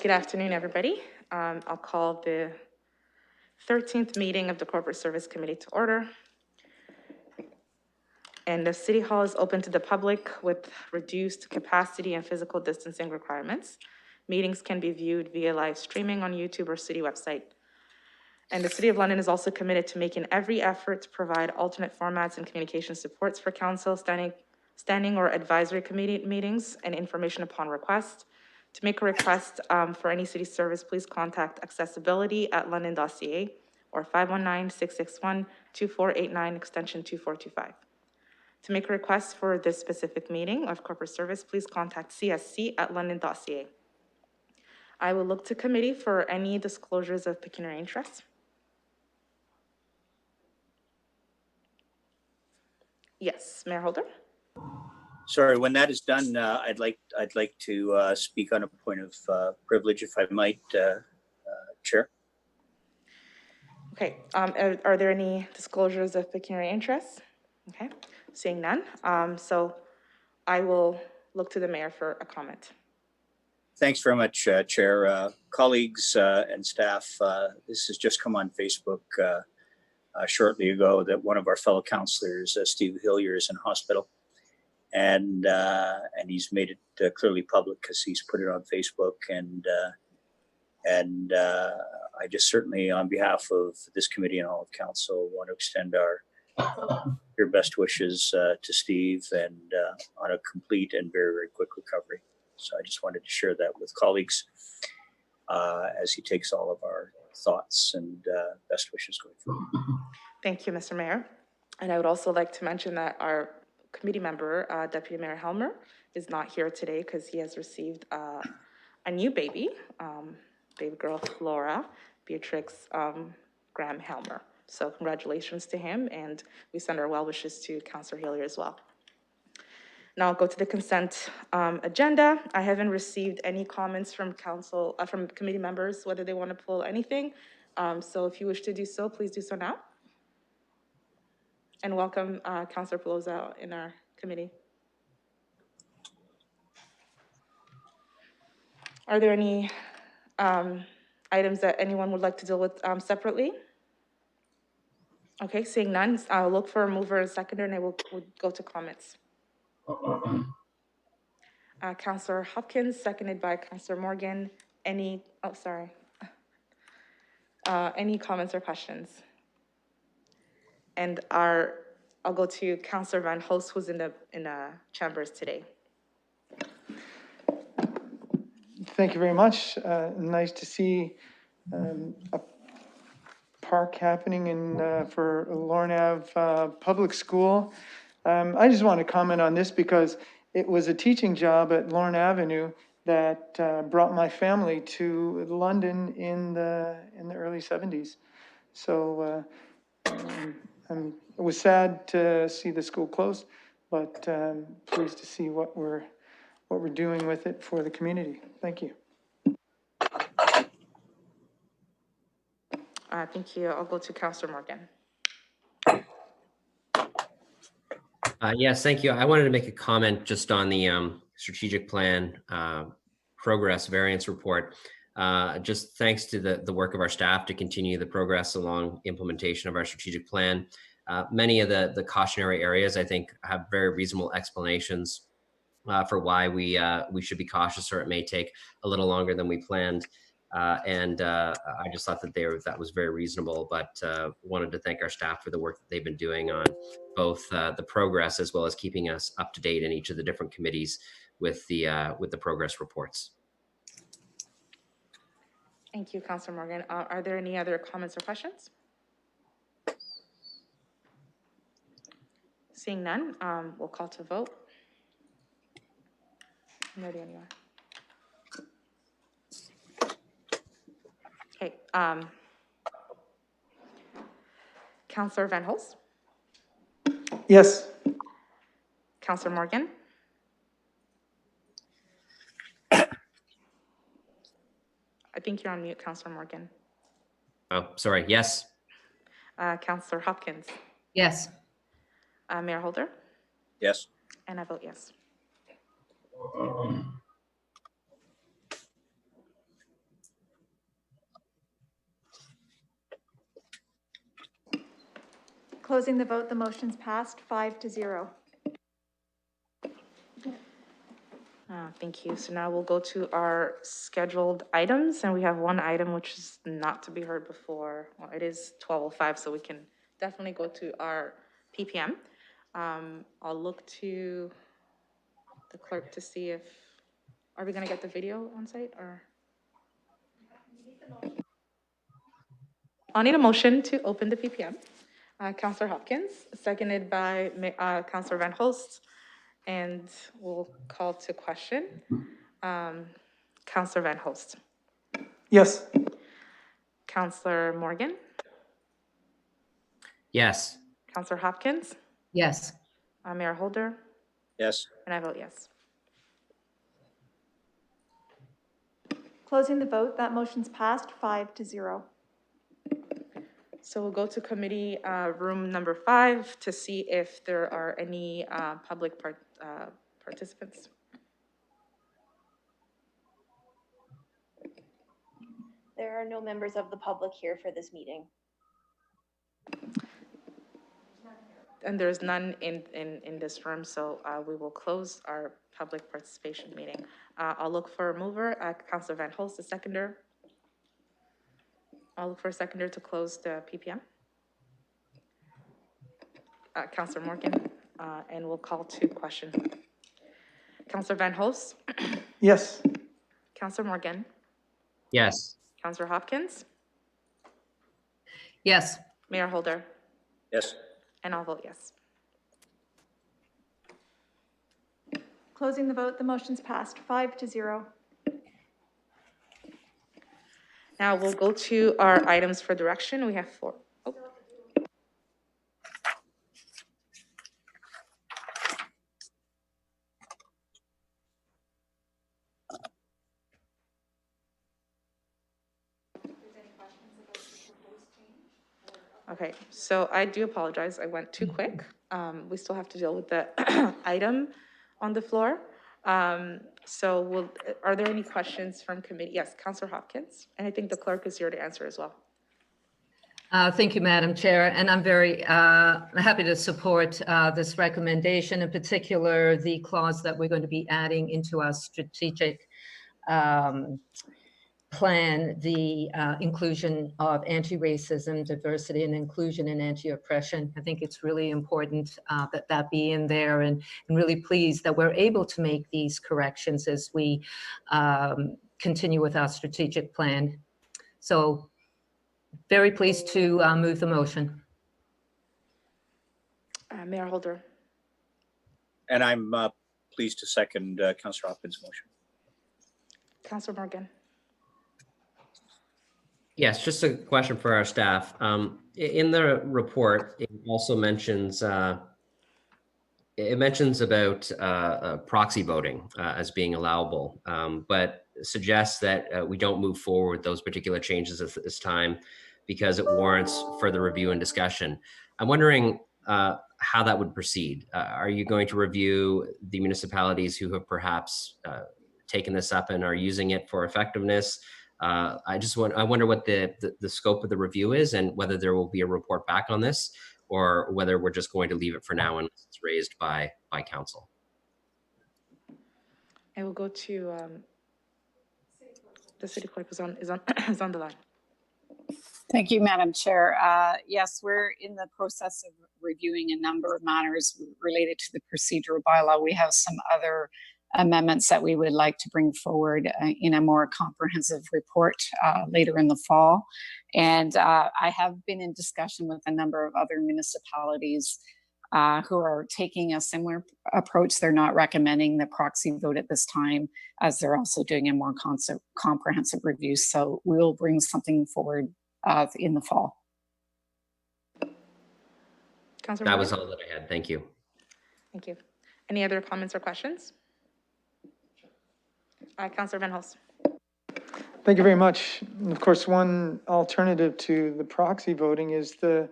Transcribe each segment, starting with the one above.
Good afternoon, everybody. I'll call the 13th meeting of the Corporate Service Committee to order. And the City Hall is open to the public with reduced capacity and physical distancing requirements. Meetings can be viewed via live streaming on YouTube or city website. And the City of London is also committed to making every effort to provide alternate formats and communication supports for council, standing or advisory committee meetings and information upon request. To make a request for any city service, please contact accessibility@london.ca or 519-661-2489, extension 2425. To make a request for this specific meeting of corporate service, please contact csc@london.ca. I will look to committee for any disclosures of pecuniary interest. Yes, Mayor Holder? Sorry, when that is done, I'd like to speak on a point of privilege, if I might, Chair. Okay, are there any disclosures of pecuniary interest? Okay, seeing none. So I will look to the mayor for a comment. Thanks very much, Chair. Colleagues and staff, this has just come on Facebook shortly ago that one of our fellow councillors, Steve Hillier, is in hospital. And he's made it clearly public because he's put it on Facebook. And I just certainly, on behalf of this committee and all of council, want to extend your best wishes to Steve and on a complete and very, very quick recovery. So I just wanted to share that with colleagues as he takes all of our thoughts and best wishes going forward. Thank you, Mr. Mayor. And I would also like to mention that our committee member, Deputy Mayor Helmer, is not here today because he has received a new baby girl, Flora Beatrix Graham Helmer. So congratulations to him, and we send our well wishes to Councillor Hillier as well. Now I'll go to the consent agenda. I haven't received any comments from from committee members, whether they want to pull anything. So if you wish to do so, please do so now. And welcome Councillor Pelosa in our committee. Are there any items that anyone would like to deal with separately? Okay, seeing none, I'll look for a mover and seconder, and we'll go to comments. Councillor Hopkins, seconded by Councillor Morgan. Any comments or questions? And I'll go to Councillor Van Hulst, who's in the chambers today. Thank you very much. Nice to see a park happening for Lorne Ave Public School. I just want to comment on this because it was a teaching job at Lorne Avenue that brought my family to London in the early 70s. So it was sad to see the school close, but pleased to see what we're doing with it for the community. Thank you. Thank you. I'll go to Councillor Morgan. Yes, thank you. I wanted to make a comment just on the strategic plan progress variance report. Just thanks to the work of our staff to continue the progress along implementation of our strategic plan. Many of the cautionary areas, I think, have very reasonable explanations for why we should be cautious, or it may take a little longer than we planned. I just thought that was very reasonable, but wanted to thank our staff for the work that they've been doing on both the progress as well as keeping us up to date in each of the different committees with the progress reports. Thank you, Councillor Morgan. Are there any other comments or questions? Seeing none, we'll call to vote. I'm ready anyway. Okay, Councillor Van Hulst? Yes. Councillor Morgan? I think you're on mute, Councillor Morgan. Oh, sorry. Yes. Councillor Hopkins? Yes. Mayor Holder? Yes. And I vote yes. Closing the vote, the motion's passed 5-0. Thank you. So now we'll go to our scheduled items, and we have one item which is not to be heard before. Well, it is 12:05, so we can definitely go to our PPM. I'll look to the clerk to see if, are we going to get the video on site, or? I'll need a motion to open the PPM. Councillor Hopkins, seconded by Councillor Van Hulst, and we'll call to question. Councillor Van Hulst. Yes. Councillor Morgan. Yes. Councillor Hopkins. Yes. Mayor Holder. Yes. And I vote yes. Closing the vote, that motion's passed 5-0. So we'll go to committee room number 5 to see if there are any public participants. There are no members of the public here for this meeting. And there's none in this room, so we will close our public participation meeting. I'll look for a mover, Councilor Van Holst, the seconder. I'll look for a seconder to close the PPM. Councilor Morgan, and we'll call to question. Councilor Van Holst, Yes. Councilor Morgan, Yes. Councilor Hopkins, Yes. Mayor Holder, Yes. and I'll vote yes. Closing the vote, the motion's passed 5-0. Now we'll go to our items for direction. We have 4. Oh. Okay, so I do apologize. I went too quick. We still have to deal with the item on the floor. So are there any questions from committee? Yes, Councilor Hopkins, and I think the clerk is here to answer as well. Thank you, Madam Chair, and I'm very happy to support this recommendation, in particular, the clause that we're going to be adding into our strategic plan, the inclusion of anti-racism, diversity and inclusion, and anti-oppression. I think it's really important that that be in there, and really pleased that we're able to make these corrections as we continue with our strategic plan. So very pleased to move the motion. Mayor Holder. And I'm pleased to second Councillor Hopkins' motion. Councilor Morgan. Yes, just a question for our staff. In the report, it also mentions about proxy voting as being allowable, but suggests that we don't move forward with those particular changes at this time because it warrants further review and discussion. I'm wondering how that would proceed. Are you going to review the municipalities who have perhaps taken this up and are using it for effectiveness? I wonder what the scope of the review is and whether there will be a report back on this or whether we're just going to leave it for now unless it's raised by council. I will go to the city clerk is on the line. Thank you, Madam Chair. Yes, we're in the process of reviewing a number of matters related to the procedural bylaw. We have some other amendments that we would like to bring forward in a more comprehensive report later in the fall. And I have been in discussion with a number of other municipalities who are taking a similar approach. They're not recommending the proxy vote at this time, as they're also doing a more comprehensive review. So we'll bring something forward in the fall. Councilor That Morgan? was all that I had. Thank you. Thank you. Any other comments or questions? Councilor Van Holst. Thank you very much. And of course, one alternative to the proxy voting is the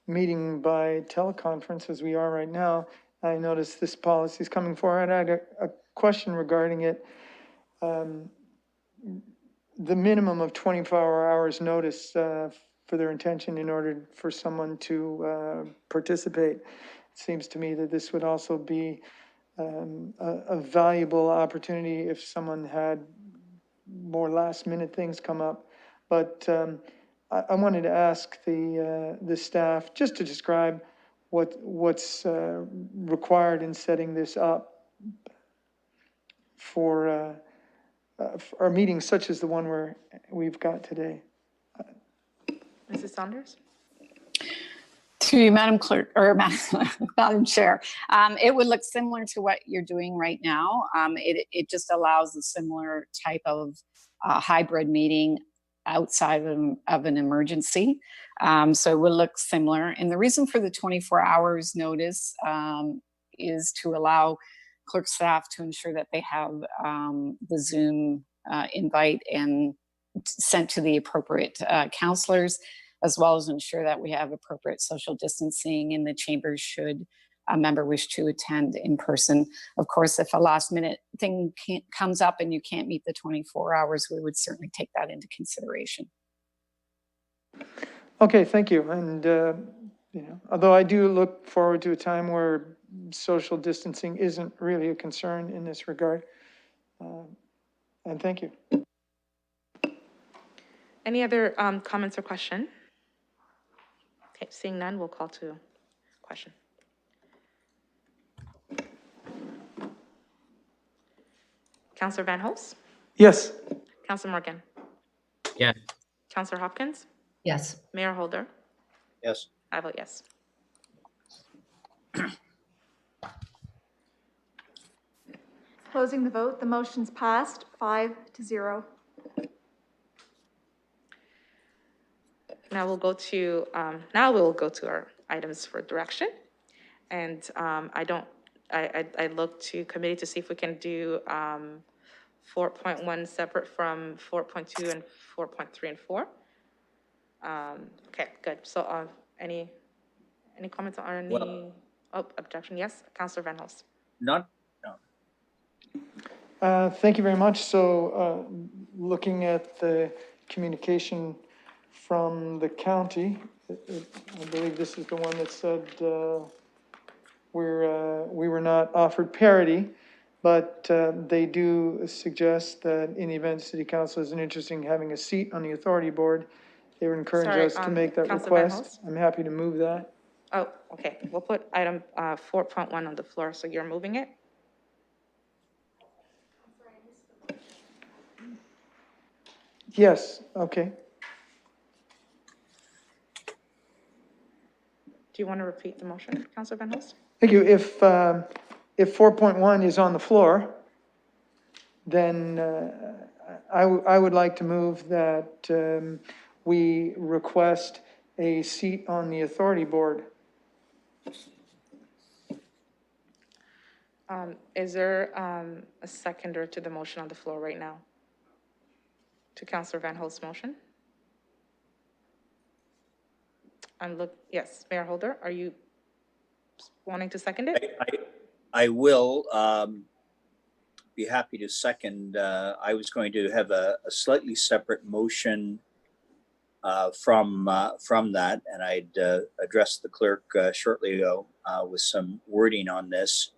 meeting by teleconference as we are right now. I noticed this policy is coming forward. I had a question regarding it. The minimum of 24 hours notice for their intention in order for someone to participate. It seems to me that this would also be a valuable opportunity if someone had more last minute things come up. But I wanted to ask the staff just to describe what's required in setting this up for our meetings such as the one we've got today. Mrs. Saunders? To you, Madam Clerk, or Madam Chair, it would look similar to what you're doing right now. It just allows a similar type of hybrid meeting outside of an emergency. So it will look similar. And the reason for the 24 hours notice is to allow clerk staff to ensure that they have the Zoom invite and sent to the appropriate counselors, as well as ensure that we have appropriate social distancing in the chambers should a member wish to attend in person. Of course, if a last minute thing comes up and you can't meet the 24 hours, we would certainly take that into consideration. Okay, thank you. And, you know, although I do look forward to a time where social distancing isn't really a concern in this regard. And thank you. Any other comments or question? Okay, seeing none, we'll call to question. Councillor Van Holst? Yes. Councillor Morgan? Yeah. Councillor Hopkins? Yes. Mayor Holder? Yes. I vote yes. Closing the vote, the motion's passed 5-0. Now we'll go to our items for direction. And I look to committee to see if we can do 4.1 separate from 4.2 and 4.3 and 4. Okay, good. So any comments on any, Well- objection? Yes, Councillor Van Holst. Not, Thank you very much. So looking at the communication from the county, I believe this is the one that said we were not offered parity, but they do suggest that in the event City Council is interested in having a seat on the authority board, they would encourage Sorry, us to make that Councilor Van request. Holst? I'm happy to move that. Oh, okay. We'll put item 4.1 on the floor, so you're moving it? Yes, okay. Do you want to repeat the motion, Councillor Van Holst? Thank you. If 4.1 is on the floor, then I would like to move that we request a seat on the authority board. Is there a seconder to the motion on the floor right now? To Councillor Van Holst's motion? Yes, Mayor Holder, are you wanting to second it? I will be happy to second. I was going to have a slightly separate motion from that, and I'd address the clerk shortly ago with some wording on this.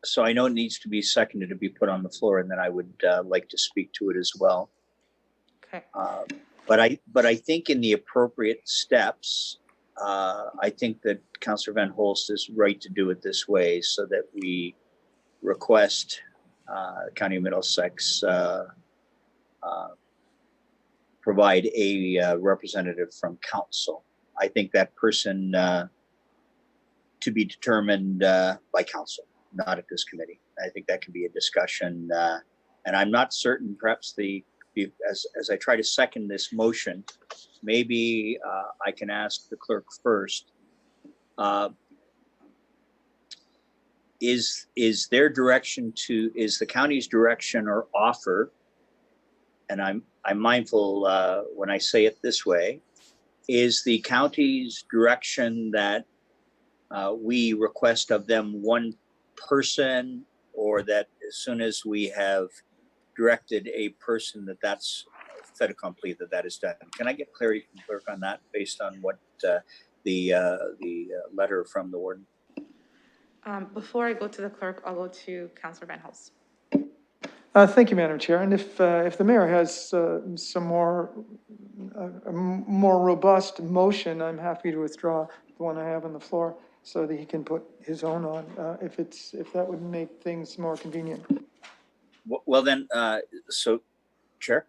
So I know it needs to be seconded to be put on the floor, and then I would like to speak to it as well. Okay. But I think in the appropriate steps, I think that Councillor Van Holst is right to do it this way, so that we request County of Middlesex provide a representative from council. I think that person to be determined by council, not at this committee. I think that can be a discussion, and I'm not certain. Perhaps as I try to second this motion, maybe I can ask the clerk first. Is their direction is the county's direction or offer? And I'm mindful when I say it this way. Is the county's direction that we request of them one person, or that as soon as we have directed a person that's fait accompli, that is done? Can I get clarity from the clerk on that based on what the letter from the warden? Before I go to the clerk, I'll go to Councillor Van Holst. Thank you, Madam Chair. And if the mayor has some more robust motion, I'm happy to withdraw the one I have on the floor so that he can put his own on, if that would make things more convenient. Well then, so, Chair?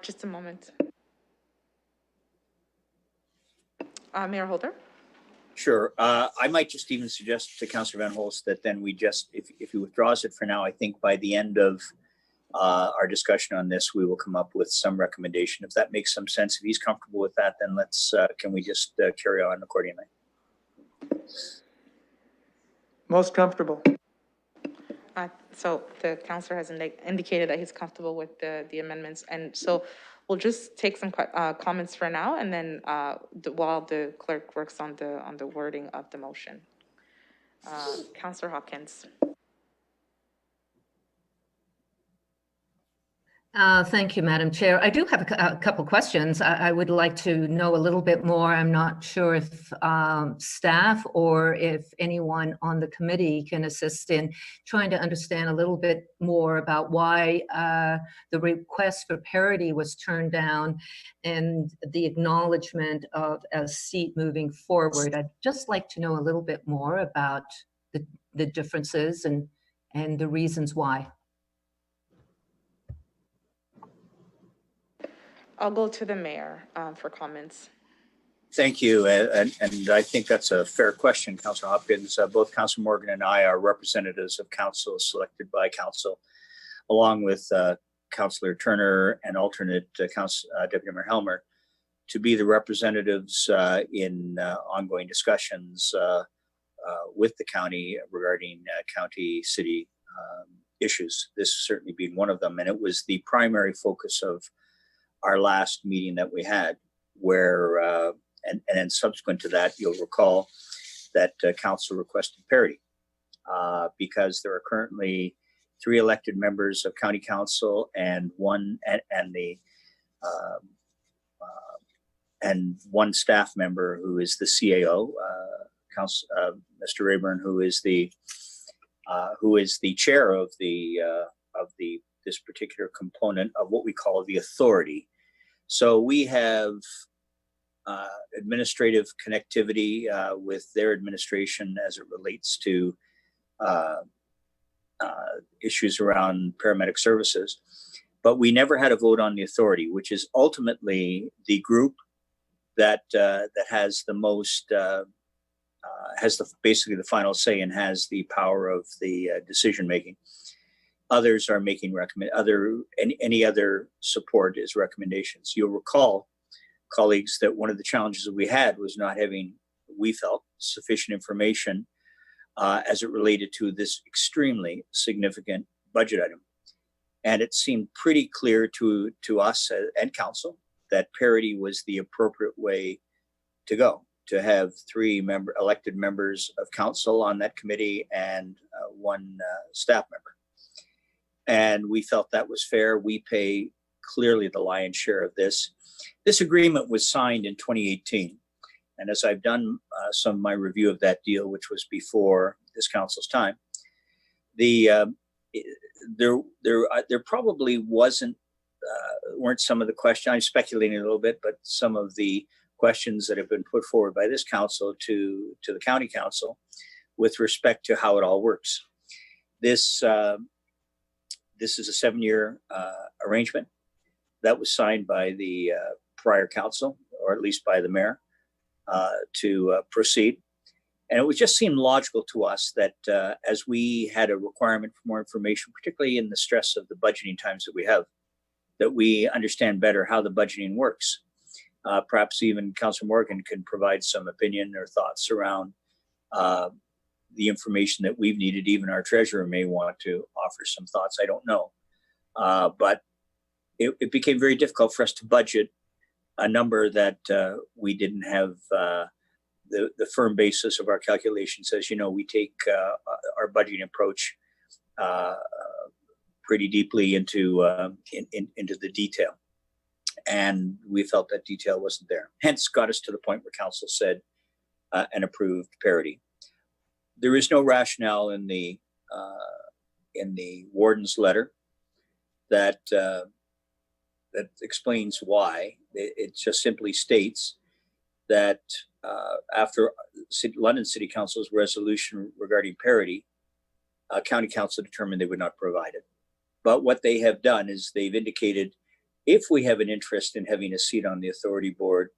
Just a moment. Mayor Holder? Sure. I might just even suggest to Councillor Van Holst that then we just, if he withdraws it for now, I think by the end of our discussion on this, we will come up with some recommendation. If that makes some sense, if he's comfortable with that, then let's, can we just carry on accordingly? Most comfortable. So the counselor has indicated that he's comfortable with the amendments. And so we'll just take some comments for now, and then while the clerk works on the wording of the motion. Counselor Hopkins. Thank you, Madam Chair. I do have a couple questions. I would like to know a little bit more. I'm not sure if staff or if anyone on the committee can assist in trying to understand a little bit more about why the request for parity was turned down and the acknowledgement of a seat moving forward. I'd just like to know a little bit more about the differences and the reasons why. I'll go to the mayor for comments. Thank you. And I think that's a fair question, Councilor Hopkins. Both Councilor Morgan and I are representatives of council selected by council, along with Councilor Turner and alternate Deputy Mayor Helmer, to be the representatives in ongoing discussions with the county regarding county city issues. This certainly being one of them. And it was the primary focus of our last meeting that we had, where, and then subsequent to that, you'll recall that council requested parity because there are currently 3 elected members of county council and one staff member who is the CAO, Mr. Rayburn, who is the chair of this particular component of what we call the authority. So we have administrative connectivity with their administration as it relates to issues around paramedic services. But we never had a vote on the authority, which is ultimately the group that has the most, basically the final say and has the power of the decision making. Others are making any other support is recommendations. You'll recall, colleagues, that one of the challenges that we had was not having, we felt, sufficient information as it related to this extremely significant budget item. And it seemed pretty clear to us and council that parity was the appropriate way to go, to have 3 elected members of council on that committee and 1 staff member. And we felt that was fair. We pay clearly the lion's share of this. This agreement was signed in 2018. And as I've done some of my review of that deal, which was before this council's time, there probably weren't some of the questions, I'm speculating a little bit, but some of the questions that have been put forward by this council to the county council with respect to how it all works. This is a 7-year arrangement that was signed by the prior council, or at least by the mayor, to proceed. And it would just seem logical to us that as we had a requirement for more information, particularly in the stress of the budgeting times that we have, that we understand better how the budgeting works. Perhaps even Councilor Morgan can provide some opinion or thoughts around the information that we've needed. Even our treasurer may want to offer some thoughts. I don't know. But it became very difficult for us to budget a number that we didn't have the firm basis of our calculations. As you know, we take our budgeting approach pretty deeply into the detail. And we felt that detail wasn't there. Hence got us to the point where council said and approved parity. There is no rationale in the warden's letter that explains why. It just simply states that after London City Council's resolution regarding parity, County Council determined they would not provide it. But what they have done is they've indicated, if we have an interest in having a seat on the authority board,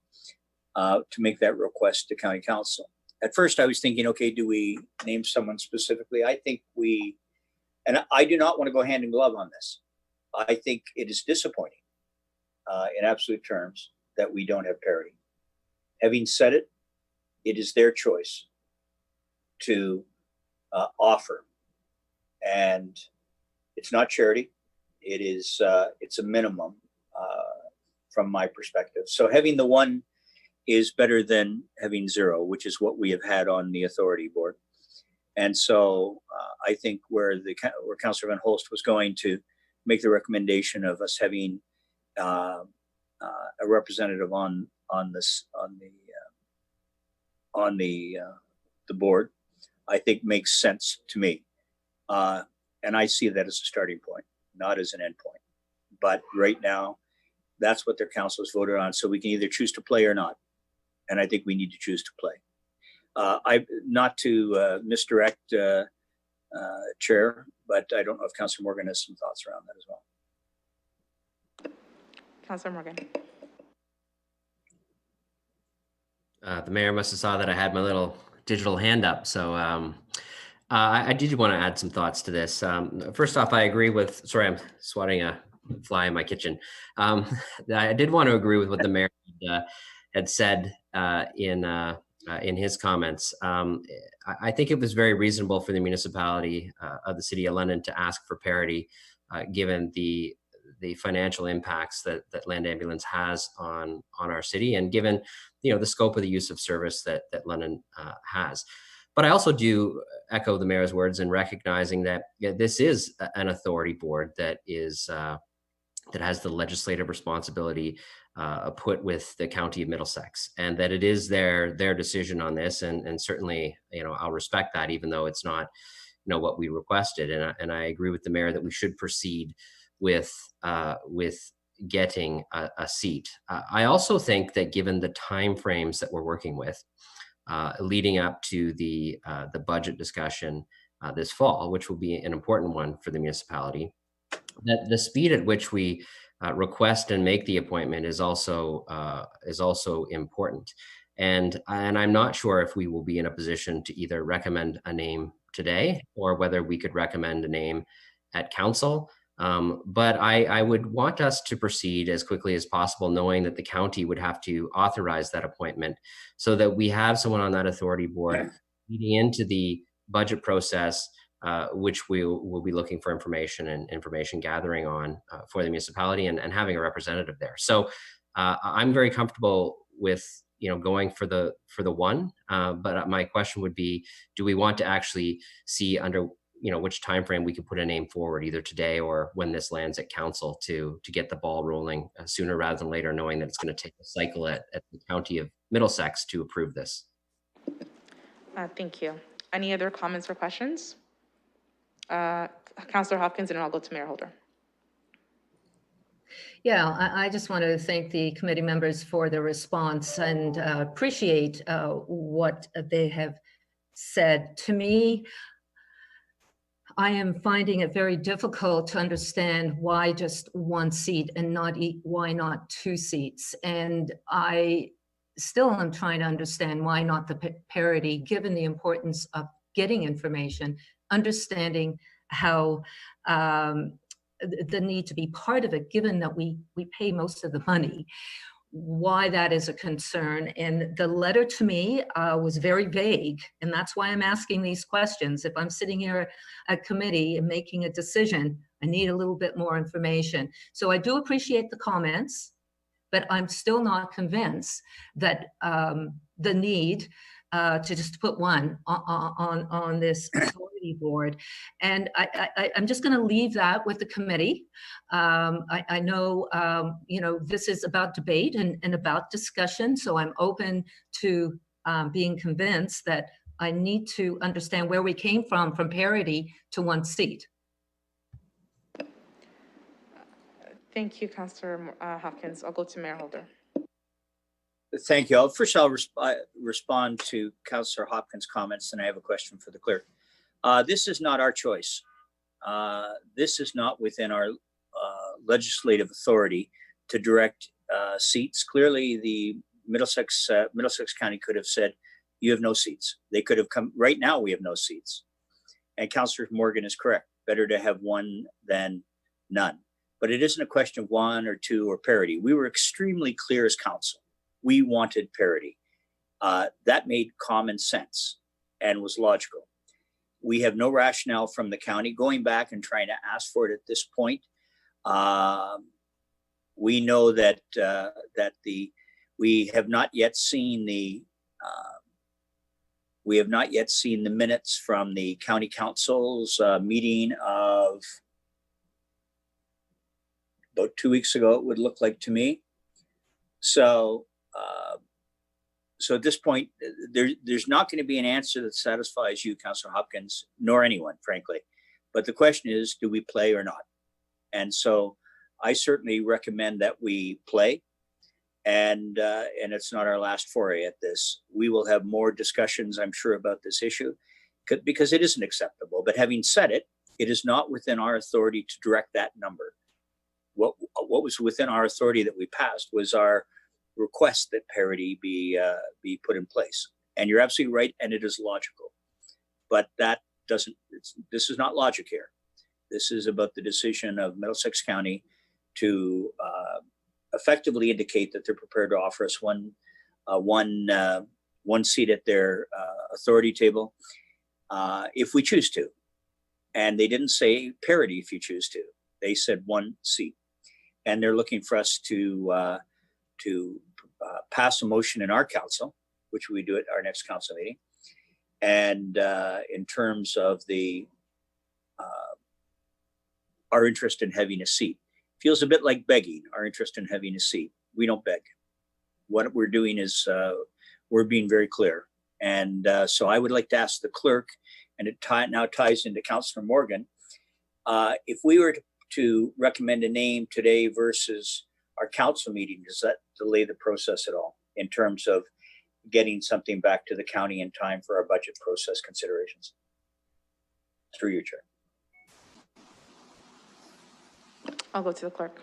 to make that request to County Council. At first I was thinking, okay, do we name someone specifically? I think and I do not want to go hand in glove on this. I think it is disappointing in absolute terms that we don't have parity. Having said it, it is their choice to offer, and it's not charity. It is it's a minimum from my perspective. So having the one is better than having zero, which is what we have had on the authority board. And so I think where Councillor Van Holst was going to make the recommendation of us having a representative on the board, I think makes sense to me. And I see that as a starting point, not as an end point. But right now, that's what their council has voted on. So we can either choose to play or not. And I think we need to choose to play. Not to misdirect Chair, but I don't know if Councillor Morgan has some thoughts around that as well. Councillor Morgan. The mayor must have saw that I had my little digital hand up. So I did want to add some thoughts to this. First off, I agree with, sorry, I'm swatting a fly in my kitchen. I did want to agree with what the mayor had said in his comments. I think it was very reasonable for the municipality of the City of London to ask for parity, given the financial impacts that Land Ambulance has on our city, and given the scope of the use of service that London has. But I also do echo the mayor's words in recognizing that this is an authority board that is that has the legislative responsibility put with the County of Middlesex, and that it is their decision on this. And certainly, I'll respect that, even though it's not, what we requested. And I agree with the mayor that we should proceed with getting a seat. I also think that given the timeframes that we're working with, leading up to the budget discussion this fall, which will be an important one for the municipality, that the speed at which we request and make the appointment is also important. And I'm not sure if we will be in a position to either recommend a name today or whether we could recommend a name at council. But I would want us to proceed as quickly as possible, knowing that the county would have to authorize that appointment so that we have someone on that authority board leading into the budget process, which we'll be looking for information and information gathering on for the municipality and having a representative there. So I'm very comfortable with going for the one, but my question would be, do we want to actually see under which time frame we can put a name forward, either today or when this lands at council, to get the ball rolling sooner rather than later, knowing that it's going to take a cycle at the County of Middlesex to approve this. Thank you. Any other comments or questions? Councillor Hopkins, and I'll go to Mayor Holder. Yeah, I just want to thank the committee members for their response and appreciate what they have said. To me, I am finding it very difficult to understand why just one seat and why not two seats. And I still am trying to understand why not the parity, given the importance of getting information, understanding how the need to be part of it, given that we pay most of the money, why that is a concern. And the letter to me was very vague, and that's why I'm asking these questions. If I'm sitting here at committee and making a decision, I need a little bit more information. So I do appreciate the comments, but I'm still not convinced that the need to just put one on this authority board. And I'm just going to leave that with the committee. I know, this is about debate and about discussion, so I'm open to being convinced that I need to understand where we came from parity to one seat. Thank you, Councillor Hopkins. I'll go to Mayor Holder. Thank you. First, I'll respond to Councillor Hopkins' comments, and I have a question for the clerk. This is not our choice. This is not within our legislative authority to direct seats. Clearly, the Middlesex County could have said, you have no seats. They could have come, right now we have no seats. And Councillor Morgan is correct. Better to have one than none. But it isn't a question of one or two or parity. We were extremely clear as council. We wanted parity. That made common sense and was logical. We have no rationale from the county going back and trying to ask for it at this point. We know that we have not yet seen the minutes from the county council's meeting of about 2 weeks ago, it would look like to me. So at this point, there's not going to be an answer that satisfies you, Councillor Hopkins, nor anyone, frankly. But the question is, do we play or not? And so I certainly recommend that we play. And it's not our last foray at this. We will have more discussions, I'm sure, about this issue because it isn't acceptable. But having said it, it is not within our authority to direct that number. What was within our authority that we passed was our request that parity be put in place. And you're absolutely right, and it is logical. But that doesn't. This is not logic here. This is about the decision of Middlesex County to effectively indicate that they're prepared to offer us one seat at their authority table if we choose to. And they didn't say parity if you choose to. They said one seat. And they're looking for us to pass a motion in our council, which we do at our next council meeting. And in terms of our interest in having a seat. Feels a bit like begging, our interest in having a seat. We don't beg. What we're doing is we're being very clear. And so I would like to ask the clerk, and it now ties into Councillor Morgan, if we were to recommend a name today versus our council meeting, does that delay the process at all in terms of getting something back to the county in time for our budget process considerations? Through you, Chair. I'll go to the clerk.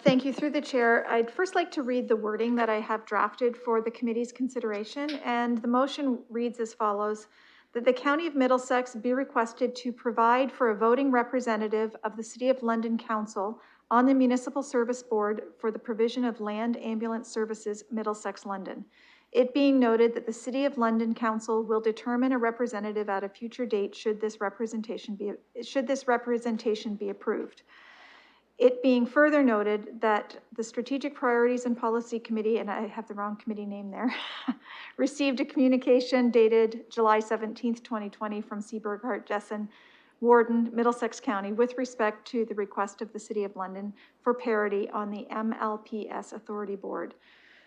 Thank you. Through the chair, I'd first like to read the wording that I have drafted for the committee's consideration. And the motion reads as follows: that the County of Middlesex be requested to provide for a voting representative of the City of London Council on the Municipal Service Board for the provision of land ambulance services, Middlesex, London. It being noted that the City of London Council will determine a representative at a future date should this representation be approved. It being further noted that the Strategic Priorities and Policy Committee, and I have the wrong committee name there, received a communication dated July 17th, 2020 from C. Burghardt Jessen, Warden, Middlesex County, with respect to the request of the City of London for parity on the MLPS Authority Board.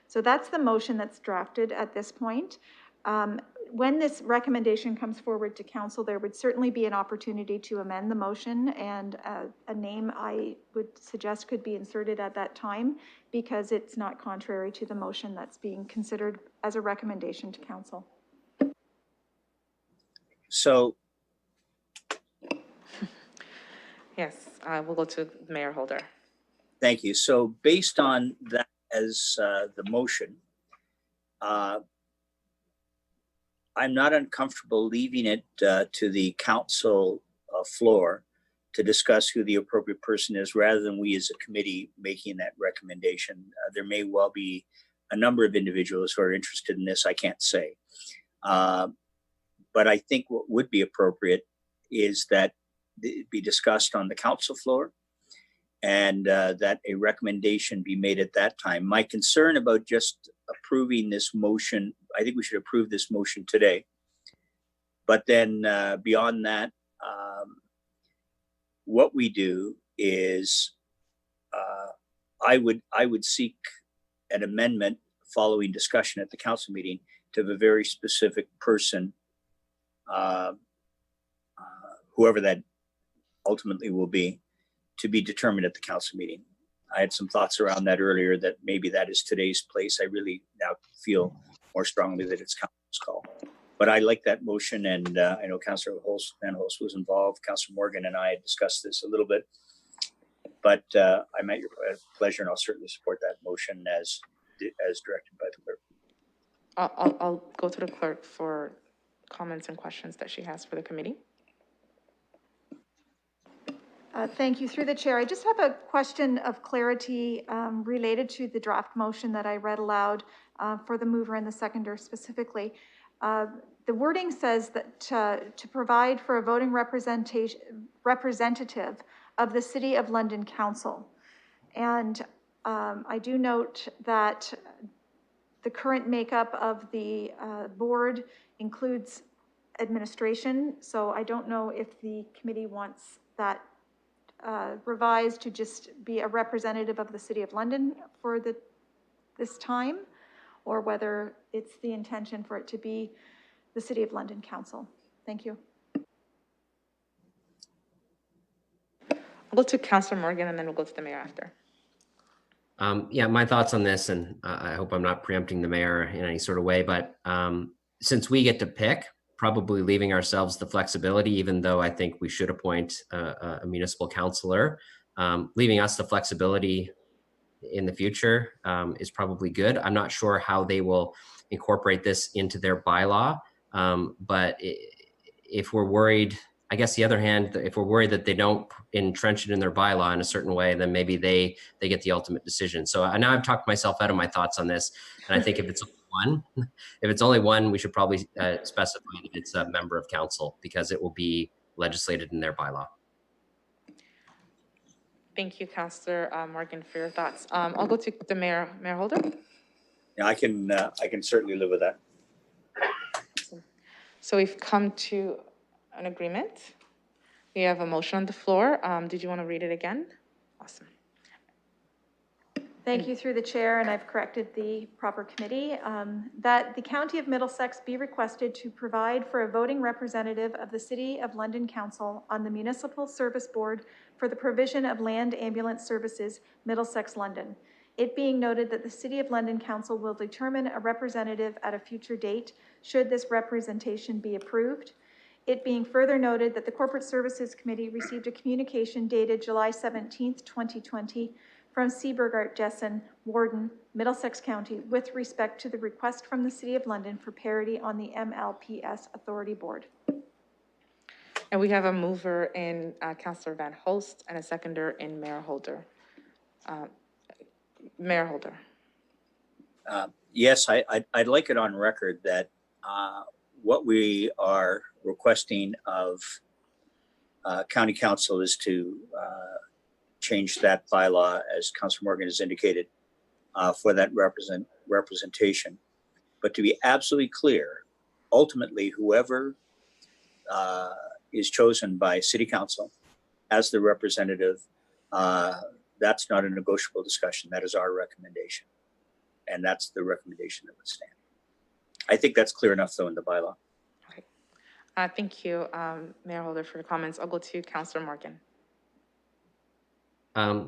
So that's the motion that's drafted at this point. When this recommendation comes forward to council, there would certainly be an opportunity to amend the motion, and a name I would suggest could be inserted at that time because it's not contrary to the motion that's being considered as a recommendation to council. So Yes, we'll go to Mayor Holder. thank you. So based on that as the motion, I'm not uncomfortable leaving it to the council floor to discuss who the appropriate person is rather than we as a committee making that recommendation. There may well be a number of individuals who are interested in this, I can't say. But I think what would be appropriate is that it be discussed on the council floor and that a recommendation be made at that time. My concern about just approving this motion, I think we should approve this motion today. But then beyond that, what we do is I would seek an amendment following discussion at the council meeting to have a very specific person, whoever that ultimately will be, to be determined at the council meeting. I had some thoughts around that earlier that maybe that is today's place. I really now feel more strongly that it's council's call. But I like that motion, and I know Councillor Van Holst was involved. Councillor Morgan and I had discussed this a little bit, but I'm at your pleasure, and I'll certainly support that motion as directed by the clerk. I'll go to the clerk for comments and questions that she has for the committee. Thank you. Through the chair, I just have a question of clarity related to the draft motion that I read aloud for the mover and the seconder specifically. The wording says that to provide for a voting representative of the City of London Council. And I do note that the current makeup of the board includes administration, so I don't know if the committee wants that revised to just be a representative of the City of London for this time, or whether it's the intention for it to be the City of London Council. Thank you. I'll go to Councillor Morgan and then we'll go to the mayor after. Yeah, my thoughts on this, and I hope I'm not preempting the mayor in any sort of way, but since we get to pick, probably leaving ourselves the flexibility, even though I think we should appoint a municipal councillor, leaving us the flexibility in the future is probably good. I'm not sure how they will incorporate this into their bylaw, but if we're worried, I guess the other hand, if we're worried that they don't entrench it in their bylaw in a certain way, then maybe they get the ultimate decision. So now I've talked myself out of my thoughts on this, and I think if it's only one, we should probably specify that it's a member of council because it will be legislated in their bylaw. Thank you, Councillor Morgan, for your thoughts. I'll go to the mayor, Mayor Holder. Yeah, I can certainly live with that. So we've come to an agreement. We have a motion on the floor. Did you want to read it again? Awesome. Thank you through the chair, and I've corrected the proper committee, that the County of Middlesex be requested to provide for a voting representative of the City of London Council on the Municipal Service Board for the provision of land ambulance services, Middlesex, London. It being noted that the City of London Council will determine a representative at a future date should this representation be approved. It being further noted that the Corporate Services Committee received a communication dated July 17th, 2020 from Seabergart Jessen, Warden, Middlesex County, with respect to the request from the City of London for parity on the MLPS Authority Board. And we have a mover in Councillor Van Holst and a seconder in Mayor Holder. Mayor Holder. Yes, I'd like it on record that what we are requesting of County Council is to change that bylaw, as Councillor Morgan has indicated, for that representation. But to be absolutely clear, ultimately, whoever is chosen by City Council as the representative, that's not a negotiable discussion. That is our recommendation. And that's the recommendation that would stand. I think that's clear enough, though, in the bylaw. Okay. Thank you, Mayor Holder, for your comments. I'll go to Councillor Morgan.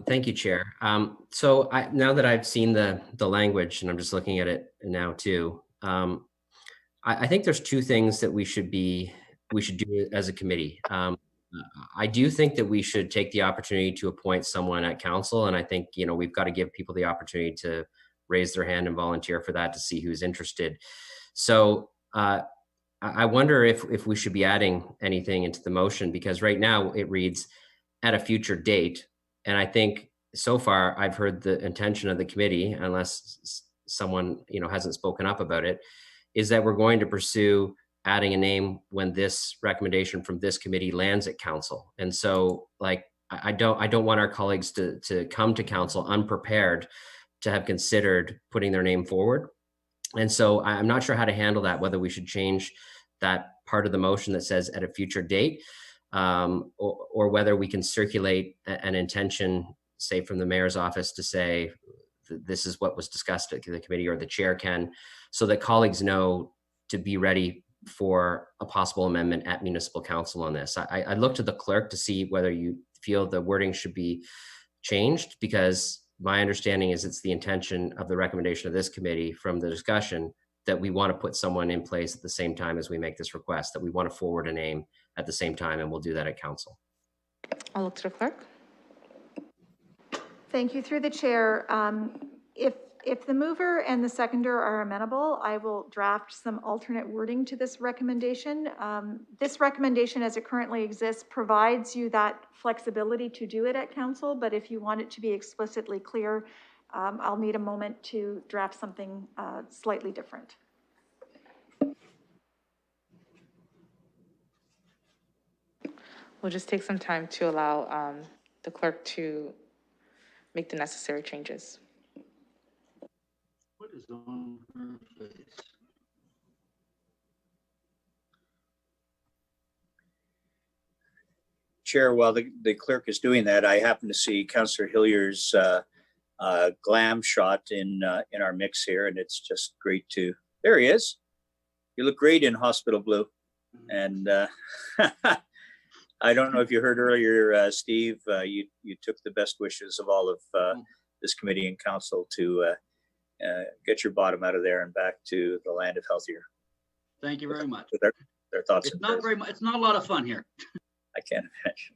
Thank you, Chair. So now that I've seen the language, and I'm just looking at it now too, I think there's two things that we should do as a committee. I do think that we should take the opportunity to appoint someone at council, and I think we've got to give people the opportunity to raise their hand and volunteer for that to see who's interested. So I wonder if we should be adding anything into the motion, because right now it reads at a future date. And I think so far I've heard the intention of the committee, unless someone hasn't spoken up about it, is that we're going to pursue adding a name when this recommendation from this committee lands at council. And so I don't want our colleagues to come to council unprepared to have considered putting their name forward. And so I'm not sure how to handle that, whether we should change that part of the motion that says at a future date, or whether we can circulate an intention, say from the mayor's office, to say this is what was discussed at the committee, or the chair can, so that colleagues know to be ready for a possible amendment at municipal council on this. I look to the clerk to see whether you feel the wording should be changed, because my understanding is it's the intention of the recommendation of this committee from the discussion that we want to put someone in place at the same time as we make this request, that we want to forward a name at the same time, and we'll do that at council. I'll look to the clerk. Thank you through the chair. If If the mover and the seconder are amenable, I will draft some alternate wording to this recommendation. This recommendation, as it currently exists, provides you that flexibility to do it at council, but if you want it to be explicitly clear, I'll need a moment to draft something slightly different. We'll just take some time to allow the clerk to make the necessary changes. What is on her face? Chair, while the clerk is doing that, I happen to see Councillor Hillier's glam shot in our mix here, and it's just great to. There he is. You look great in hospital blue, and I don't know if you heard earlier, Steve. You took the best wishes of all of this committee and council to get your bottom out of there and back to the land of healthier. Thank you very much. With their thoughts. It's not very much. It's not a lot of fun here. I can't imagine.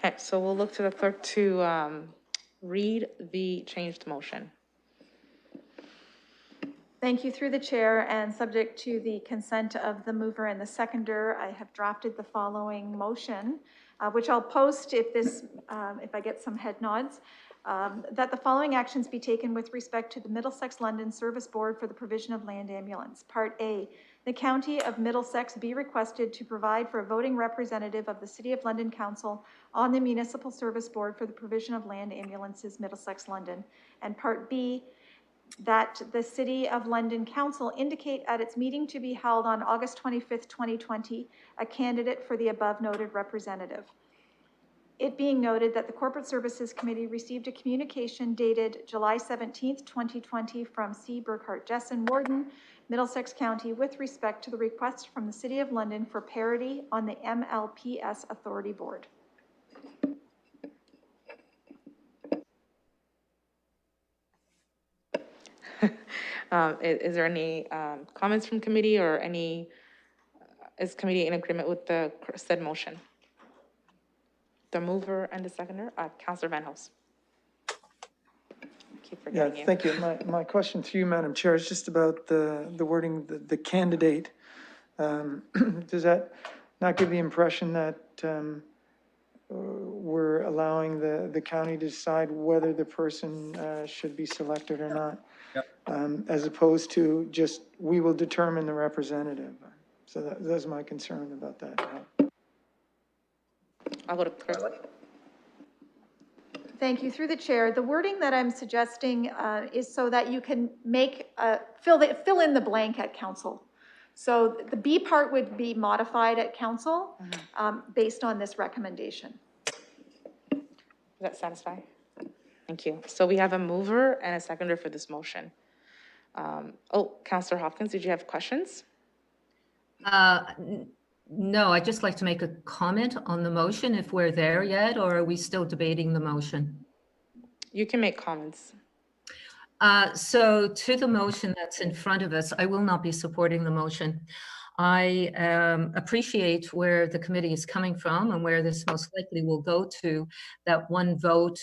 Okay, so we'll look to the clerk to read the changed motion. Thank you through the chair, and subject to the consent of the mover and the seconder, I have drafted the following motion, which I'll post if I get some head nods, that the following actions be taken with respect to the Middlesex London Service Board for the provision of land ambulance. Part A, the County of Middlesex be requested to provide for a voting representative of the City of London Council on the Municipal Service Board for the provision of land ambulances, Middlesex, London. And Part B, that the City of London Council indicate at its meeting to be held on August 25th, 2020, a candidate for the above noted representative. It being noted that the Corporate Services Committee received a communication dated July 17th, 2020 from C. Burkhart Jessen, Warden, Middlesex County, with respect to the request from the City of London for parity on the MLPS Authority Board. Is there any comments from committee or is committee in agreement with the said motion? The mover and the seconder, Councillor Van Hulst. Keep Yeah, forgetting you. thank you. My question to you, Madam Chair, is just about the wording, the candidate. Does that not give the impression that we're allowing the county to decide whether the person should be selected or not? Yep. As opposed to just, we will determine the representative. So that's my concern about that. I'll go to clerk. Thank you. Through the chair, the wording that I'm suggesting is so that you can make, fill in the blank at council. So the B part would be modified at council based on this recommendation. Does that satisfy? Thank you. So we have a mover and a seconder for this motion. Councillor Hopkins, did you have questions? No, I'd just like to make a comment on the motion if we're there yet, or are we still debating the motion? You can make comments. So to the motion that's in front of us, I will not be supporting the motion. I appreciate where the committee is coming from and where this most likely will go to, that one vote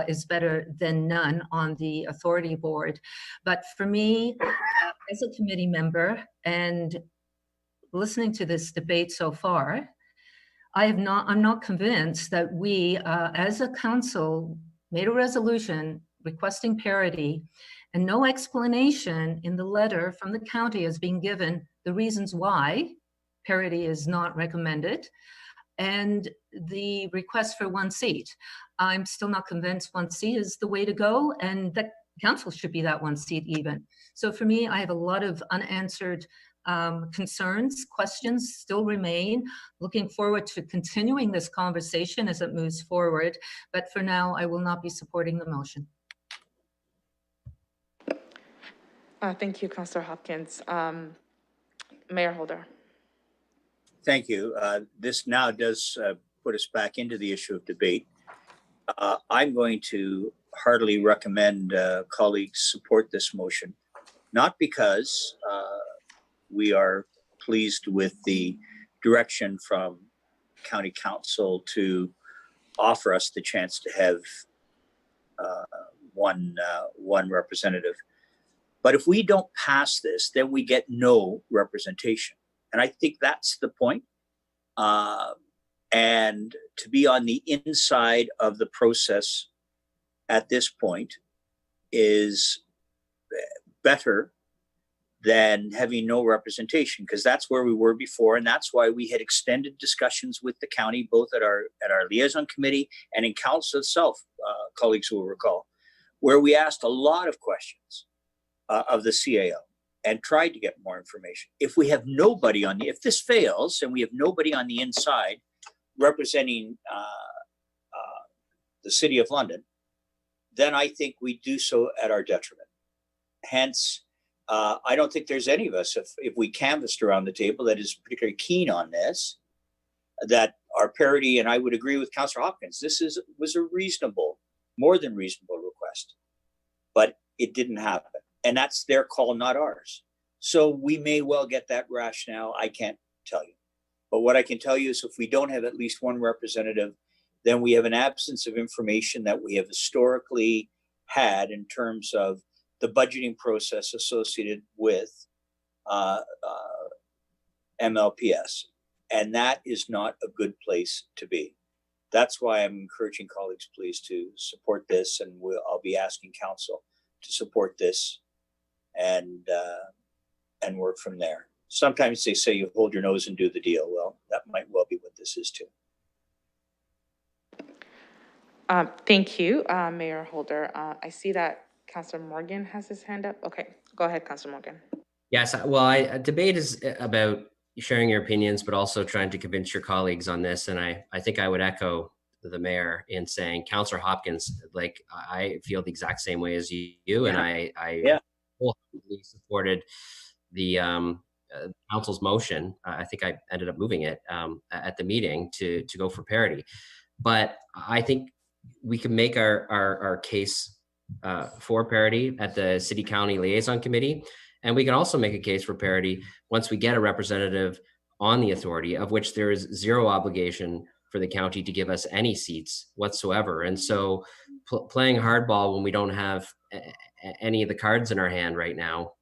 is better than none on the authority board. But for me, as a committee member and listening to this debate so far, I'm not convinced that we, as a council, made a resolution requesting parity and no explanation in the letter from the county has been given the reasons why parity is not recommended and the request for one seat. I'm still not convinced one seat is the way to go and that council should be that one seat even. So for me, I have a lot of unanswered concerns, questions still remain. Looking forward to continuing this conversation as it moves forward. But for now, I will not be supporting the motion. Thank you, Councillor Hopkins. Mayor Holder. Thank you. This now does put us back into the issue of debate. I'm going to heartily recommend colleagues support this motion, not because we are pleased with the direction from County Council to offer us the chance to have one representative. But if we don't pass this, then we get no representation. And I think that's the point. And to be on the inside of the process at this point is better than having no representation, because that's where we were before. And that's why we had extended discussions with the county, both at our liaison committee and in council itself, colleagues will recall, where we asked a lot of questions of the CAO and tried to get more information. If we have nobody if this fails and we have nobody on the inside representing the City of London, then I think we do so at our detriment. Hence, I don't think there's any of us, if we canvassed around the table, that is particularly keen on this, that our parity, and I would agree with Councillor Hopkins, was a reasonable, more than reasonable request, but it didn't happen. And that's their call, not ours. So we may well get that rationale. I can't tell you. But what I can tell you is if we don't have at least one representative, then we have an absence of information that we have historically had in terms of the budgeting process associated with MLPS. And that is not a good place to be. That's why I'm encouraging colleagues, please, to support this. And I'll be asking council to support this and work from there. Sometimes they say you hold your nose and do the deal. Well, that might well be what this is too. Thank you, Mayor Holder. I see that Councillor Morgan has his hand up. Okay, go ahead, Councillor Morgan. Yes, well, debate is about sharing your opinions, but also trying to convince your colleagues on this. And I think I would echo the mayor in saying, Councillor Hopkins, like I feel the exact same way as you, and I wholeheartedly supported the council's motion. I think I ended up moving it at the meeting to go for parity. But I think we can make our case for parity at the City County Liaison Committee. And we can also make a case for parity once we get a representative on the authority, of which there is zero obligation for the county to give us any seats whatsoever. And so playing hardball when we don't have any of the cards in our hand right now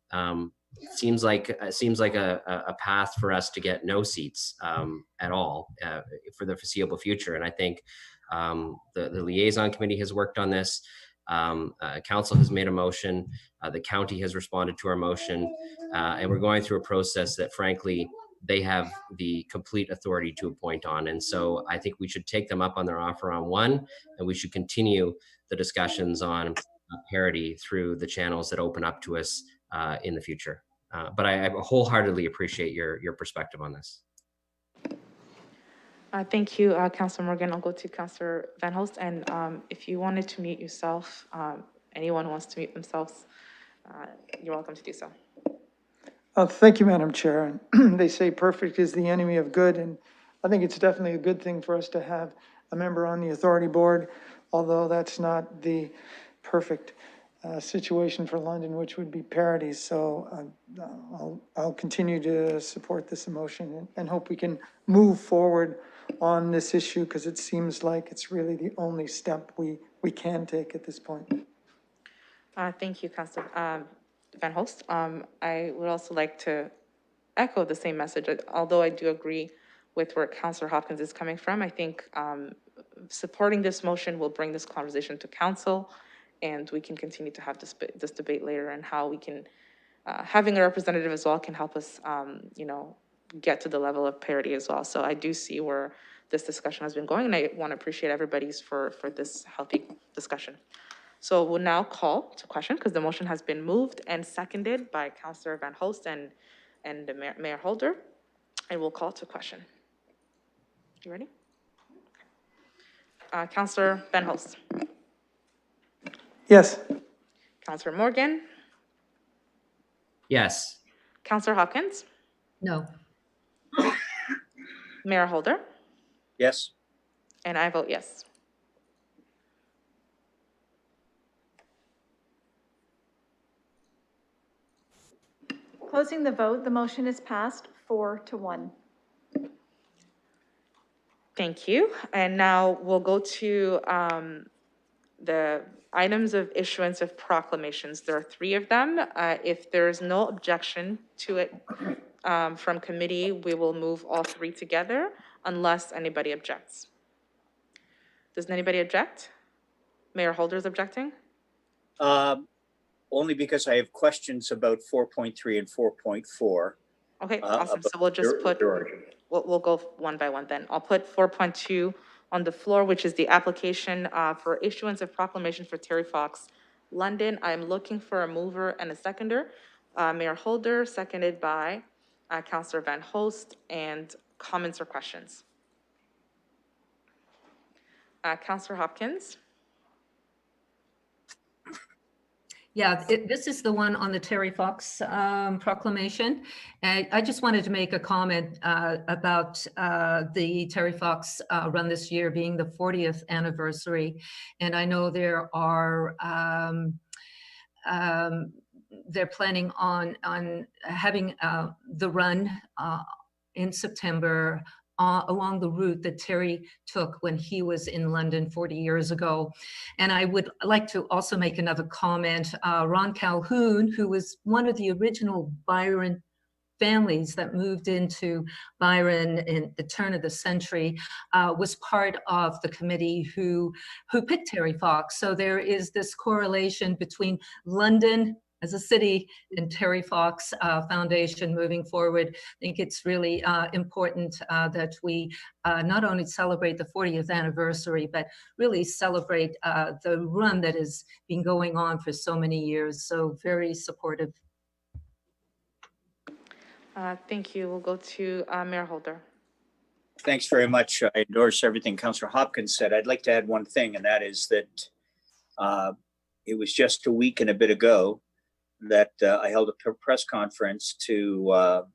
seems like a path for us to get no seats at all for the foreseeable future. And I think the liaison committee has worked on this. Council has made a motion. The county has responded to our motion, and we're going through a process that, frankly, they have the complete authority to appoint on. And so I think we should take them up on their offer on one, and we should continue the discussions on parity through the channels that open up to us in the future. But I wholeheartedly appreciate your perspective on this. Thank you, Councillor Morgan. I'll go to Councillor Van Hulst. And if you wanted to mute yourself, anyone who wants to mute themselves, you're welcome to do so. Thank you, Madam Chair. They say perfect is the enemy of good, and I think it's definitely a good thing for us to have a member on the authority board, although that's not the perfect situation for London, which would be parity. So I'll continue to support this motion and hope we can move forward on this issue, because it seems like it's really the only step we can take at this point. Thank you, Councilor Van Holst. I would also like to echo the same message, although I do agree with where Councilor Hopkins is coming from. I think supporting this motion will bring this conversation to council, and we can continue to have this debate later, and how we can, having a representative as well can help us, you know, get to the level of parity as well. So I do see where this discussion has been going, and I want to appreciate everybody's for this healthy discussion. So we'll now call to question, because the motion has been moved and seconded by Councilor Van Holst and the Mayor Holder, and we'll call to question. You ready? Councilor Van Holst. Yes. Councilor Morgan. Yes. Councilor Hopkins. No. Mayor Holder. Yes. And I vote yes. Closing the vote, the motion is passed 4-1. Thank you. And now we'll go to the items of issuance of proclamations. There are 3 of them. If there is no objection to it from committee, we will move all 3 together unless anybody objects. Does anybody object? Mayor Holder is objecting? Only because I have questions about 4.3 and 4.4. Okay, awesome. So we'll just put, we'll go one by one then. I'll put 4.2 on the floor, which is the application for issuance of proclamation for Terry Fox, London. I'm looking for a mover and a seconder. Mayor Holder, seconded by Councilor Van Holst, and comments or questions. Councilor Hopkins. Yeah, this is the one on the Terry Fox proclamation. And I just wanted to make a comment about the Terry Fox run this year being the 40th anniversary. And I know there are, they're planning on having the run in September along the route that Terry took when he was in London 40 years ago. And I would like to also make another comment. Ron Calhoun, who was one of the original Byron families that moved into Byron in the turn of the century, was part of the committee who picked Terry Fox. So there is this correlation between London as a city and Terry Fox Foundation moving forward. I think it's really important that we not only celebrate the 40th anniversary, but really celebrate the run that has been going on for so many years. So very supportive. Thank you. We'll go to Mayor Holder. Thanks very much. I endorse everything Councillor Hopkins said. I'd like to add one thing, and that is that it was just a week and a bit ago that I held a press conference to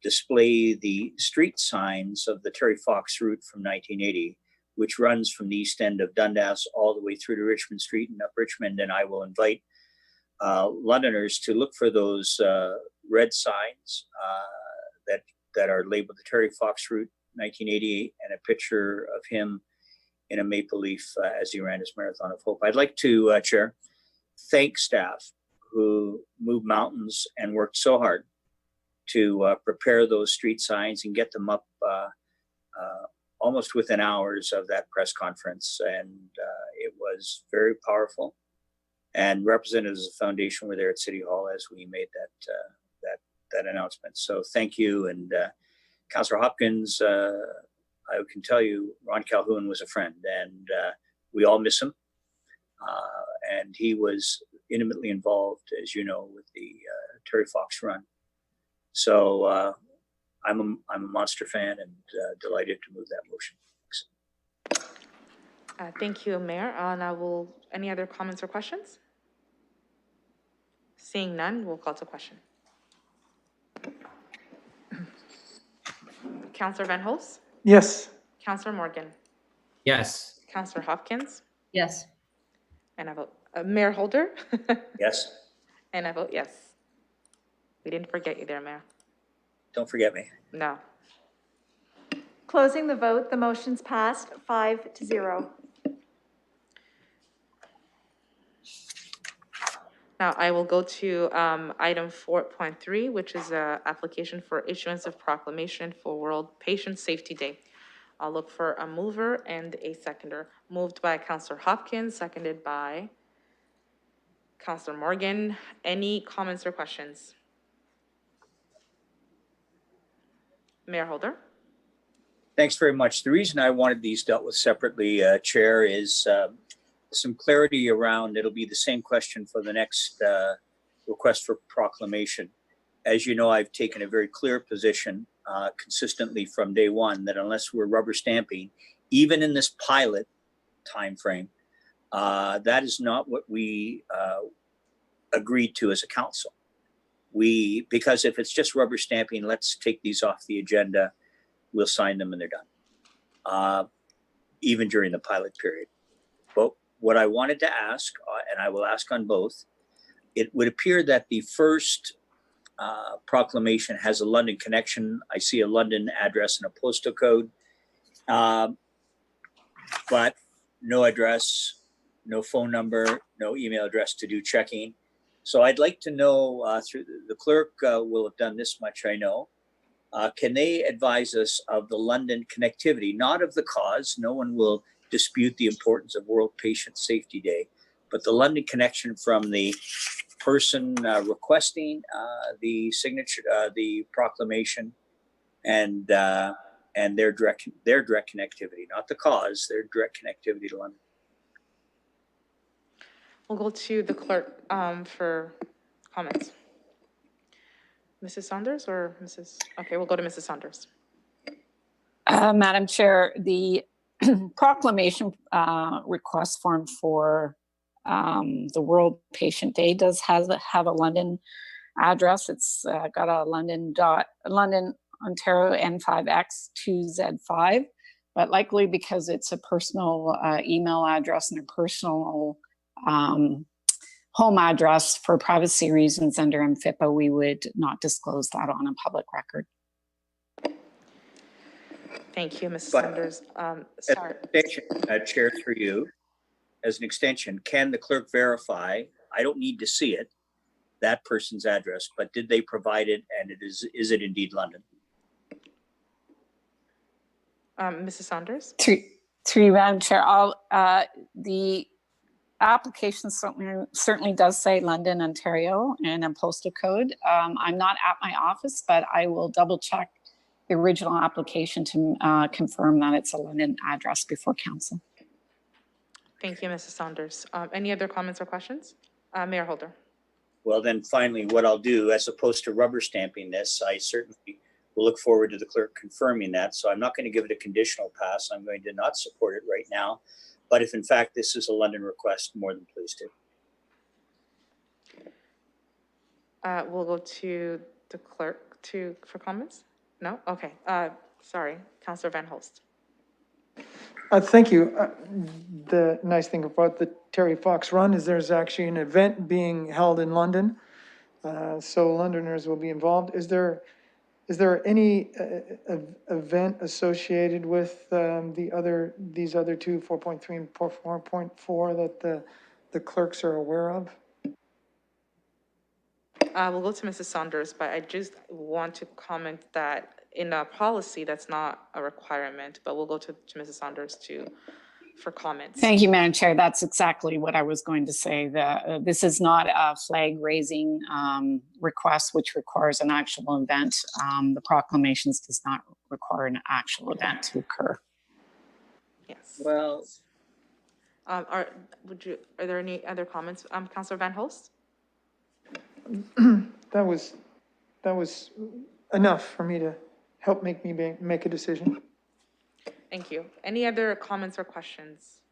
display the street signs of the Terry Fox route from 1980, which runs from the east end of Dundas all the way through to Richmond Street and up Richmond. And I will invite Londoners to look for those red signs that are labeled the Terry Fox route 1988, and a picture of him in a maple leaf as he ran his Marathon of Hope. I'd like to, Chair, thank staff who moved mountains and worked so hard to prepare those street signs and get them up almost within hours of that press conference. And it was very powerful. And representatives of the foundation were there at City Hall as we made that announcement. So thank you. And Councillor Hopkins, I can tell you, Ron Calhoun was a friend, and we all miss him. And he was intimately involved, as you know, with the Terry Fox run. So I'm a Monster fan and delighted to move that motion. Thanks. Thank you, Mayor. Now any other comments or questions? Seeing none, we'll call to question. Councillor Van Holst? Yes. Councillor Morgan? Yes. Councillor Hopkins? Yes. And I vote Mayor Holder? Yes? And I vote yes. We didn't forget you there, Mayor. Don't forget me. No. Closing the vote, the motion's passed 5-0. Now I will go to item 4.3, which is a application for issuance of proclamation for World Patient Safety Day. I'll look for a mover and a seconder. Moved by Councillor Hopkins, seconded by Councillor Morgan. Any comments or questions? Mayor Holder? Thanks very much. The reason I wanted these dealt with separately, Chair, is some clarity around, it'll be the same question for the next request for proclamation. As you know, I've taken a very clear position consistently from day one that unless we're rubber stamping, even in this pilot timeframe, that is not what we agreed to as a council. Because if it's just rubber stamping, let's take these off the agenda, we'll sign them and they're done, even during the pilot period. But what I wanted to ask, and I will ask on both, it would appear that the first proclamation has a London connection. I see a London address and a postal code, but no address, no phone number, no email address to do checking. So I'd like to know, through the clerk will have done this much, I know. Can they advise us of the London connectivity, not of the cause? No one will dispute the importance of World Patient Safety Day, but the London connection from the person requesting the signature, the proclamation, and their direct connectivity, not the cause, their direct connectivity to London. We'll go to the clerk for comments. Mrs. Saunders or Mrs.? Okay, we'll go to Mrs. Saunders. Madam Chair, the proclamation request form for the World Patient Day does have a London address. It's got a London, Ontario N5X2Z5, but likely because it's a personal email address and a personal home address for privacy reasons under MFIPA, we would not disclose that on a public record. Thank you, Mrs. But Saunders. Sorry. Chair, through you, as an extension, can the clerk verify, I don't need to see it, that person's address, but did they provide it, and is it indeed London? Mrs. Saunders? Through you, Madam Chair, the application certainly does say London, Ontario, and a postal code. I'm not at my office, but I will double check the original application to confirm that it's a London address before council. Thank you, Mrs. Saunders. Any other comments or questions? Mayor Holder? Well, then finally, what I'll do, as opposed to rubber stamping this, I certainly will look forward to the clerk confirming that. So I'm not going to give it a conditional pass. I'm going to not support it right now. But if in fact this is a London request, more than pleased to. We'll go to the clerk for comments. No? Okay. Sorry, Councillor Van Holst. Thank you. The nice thing about the Terry Fox Run is there's actually an event being held in London. So Londoners will be involved. Is there any event associated with these other two, 4.3 and 4.4, that the clerks are aware of? We'll go to Mrs. Saunders, but I just want to comment that in a policy, that's not a requirement, but we'll go to Mrs. Saunders for comments. Thank you, Madam Chair. That's exactly what I was going to say. This is not a flag raising request, which requires an actual event. The proclamations does not require an actual event to occur. Yes. Well, Are there any other comments, Councillor Van Holst? That was enough for me to help make me make a decision. Thank you. Any other comments or questions?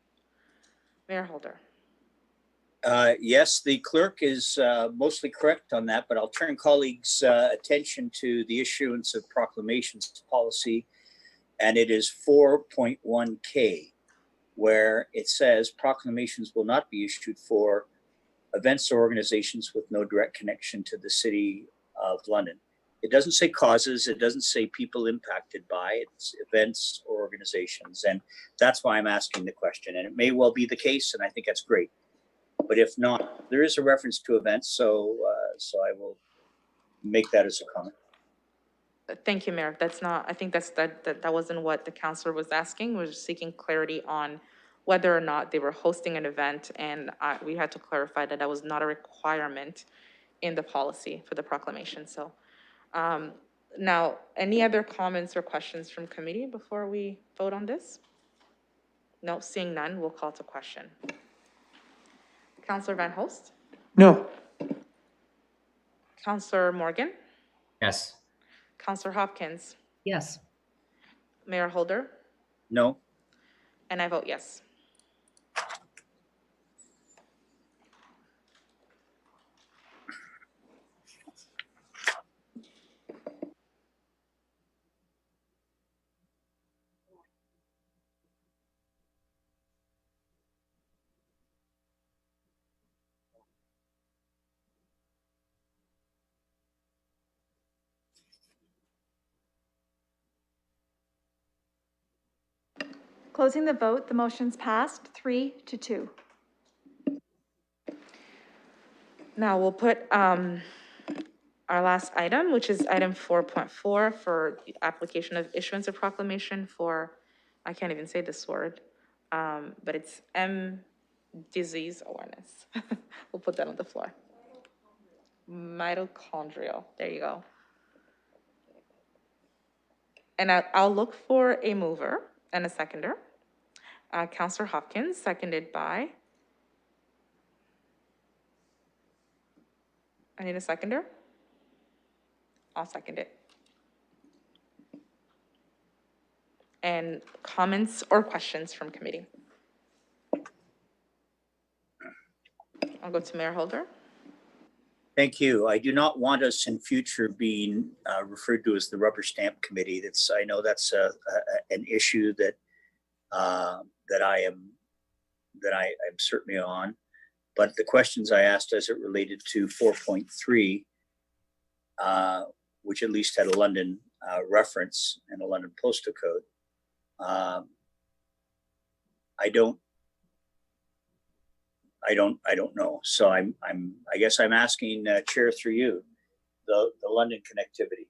Mayor Holder. Yes, the clerk is mostly correct on that, but I'll turn colleagues' attention to the issuance of proclamations policy, and it is 4.1K, where it says proclamations will not be issued for events or organizations with no direct connection to the City of London. It doesn't say causes, it doesn't say people impacted by it, it's events or organizations. And that's why I'm asking the question. And it may well be the case, and I think that's great. But if not, there is a reference to events, so I will make that as a comment. Thank you, Mayor. That's not, I think that wasn't what the counselor was asking. We were just seeking clarity on whether or not they were hosting an event, and we had to clarify that that was not a requirement in the policy for the proclamation. So now, any other comments or questions from committee before we vote on this? No, seeing none, we'll call to question. Counselor Van Holst? No. Counselor Morgan? Yes. Counselor Hopkins? Yes. Mayor Holder? No? And I vote yes. Closing the vote, the motion's passed 3-2. Now we'll put our last item, which is item 4.4 for the application of issuance of proclamation for, I can't even say this word, but it's M disease awareness. We'll put that on the floor. Mitochondrial, there you go. And I'll look for a mover and a seconder. Counselor Hopkins, seconded by. I need a seconder. I'll second it. And comments or questions from committee? I'll go to Mayor Holder. Thank you. I do not want us in future being referred to as the rubber stamp committee. I know that's an issue that I am certainly on. But the questions I asked as it related to 4.3, which at least had a London reference and a London postal code, I don't know. So I guess I'm asking Chair through you, the London connectivity.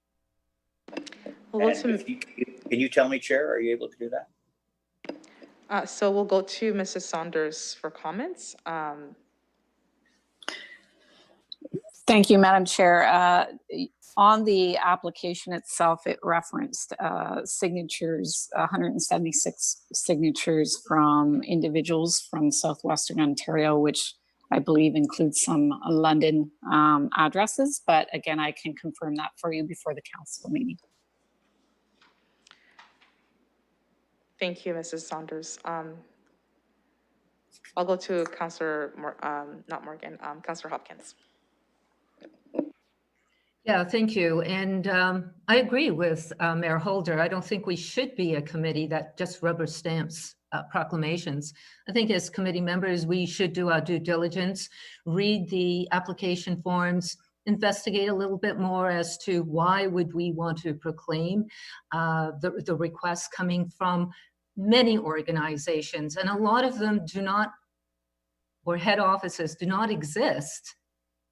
We'll Can you tell me, Chair, are you able to do that? So we'll go to Mrs. Saunders for comments. Thank you, Madam Chair. On the application itself, it referenced signatures, 176 signatures from individuals from Southwestern Ontario, which I believe includes some London addresses. But again, I can confirm that for you before the council meeting. Thank you, Mrs. Saunders. I'll go to Councillor, not Morgan, Councillor Hopkins. Yeah, thank you. And I agree with Mayor Holder. I don't think we should be a committee that just rubber stamps proclamations. I think as committee members, we should do our due diligence, read the application forms, investigate a little bit more as to why would we want to proclaim the requests coming from many organizations. And a lot of them do not, or head offices do not exist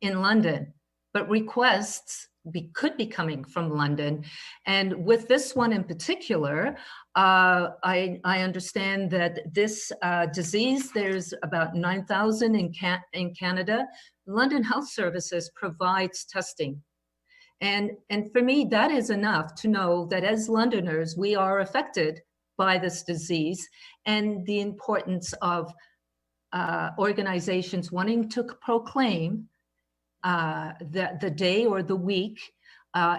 in London. But requests could be coming from London. And with this one in particular, I understand that this disease, there's about 9,000 in Canada. London Health Services provides testing. And for me, that is enough to know that as Londoners, we are affected by this disease and the importance of organizations wanting to proclaim the day or the week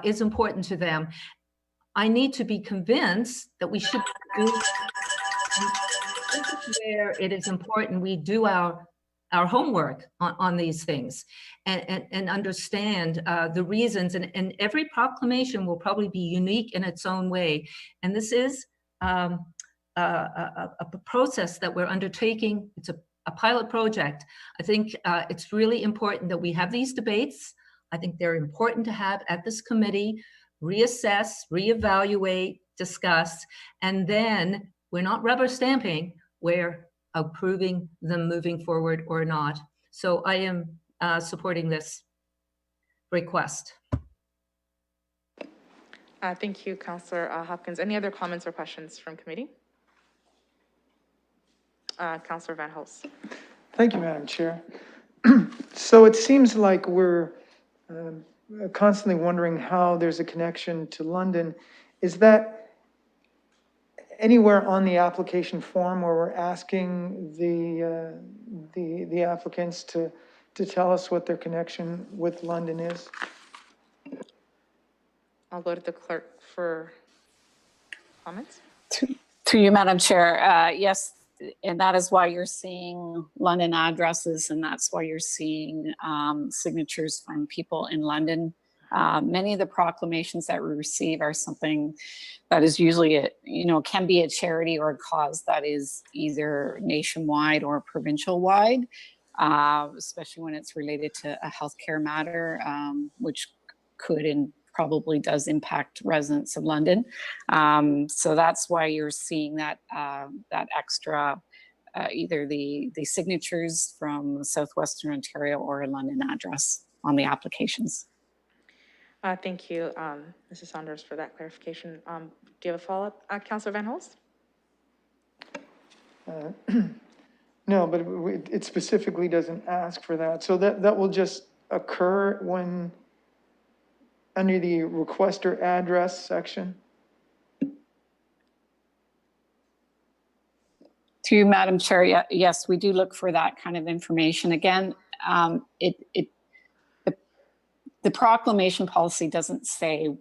is important to them. I need to be convinced that we should do where it is important we do our homework on these things and understand the reasons. And every proclamation will probably be unique in its own way. And this is a process that we're undertaking. It's a pilot project. I think it's really important that we have these debates. I think they're important to have at this committee, reassess, reevaluate, discuss, and then we're not rubber stamping, we're approving them moving forward or not. So I am supporting this request. Thank you, Councillor Hopkins. Any other comments or questions from committee? Councillor Van Hulst. Thank you, Madam Chair. So it seems like we're constantly wondering how there's a connection to London. Is that anywhere on the application form where we're asking the applicants to tell us what their connection with London is? I'll go to the clerk for comments. Through you, Madam Chair. Yes, and that is why you're seeing London addresses, and that's why you're seeing signatures from people in London. Many of the proclamations that we receive are something that is usually, can be a charity or a cause that is either nationwide or provincial wide, especially when it's related to a healthcare matter, which could and probably does impact residents of London. So that's why you're seeing that extra, either the signatures from Southwestern Ontario or a London address on the applications. Thank you, Mrs. Saunders, for that clarification. Do you have a follow-up, Councillor Van Hulst? No, but it specifically doesn't ask for that. So that will just occur when, under the requester address section? To you, Madam Chair, yes, we do look for that kind of information. Again, the proclamation policy doesn't say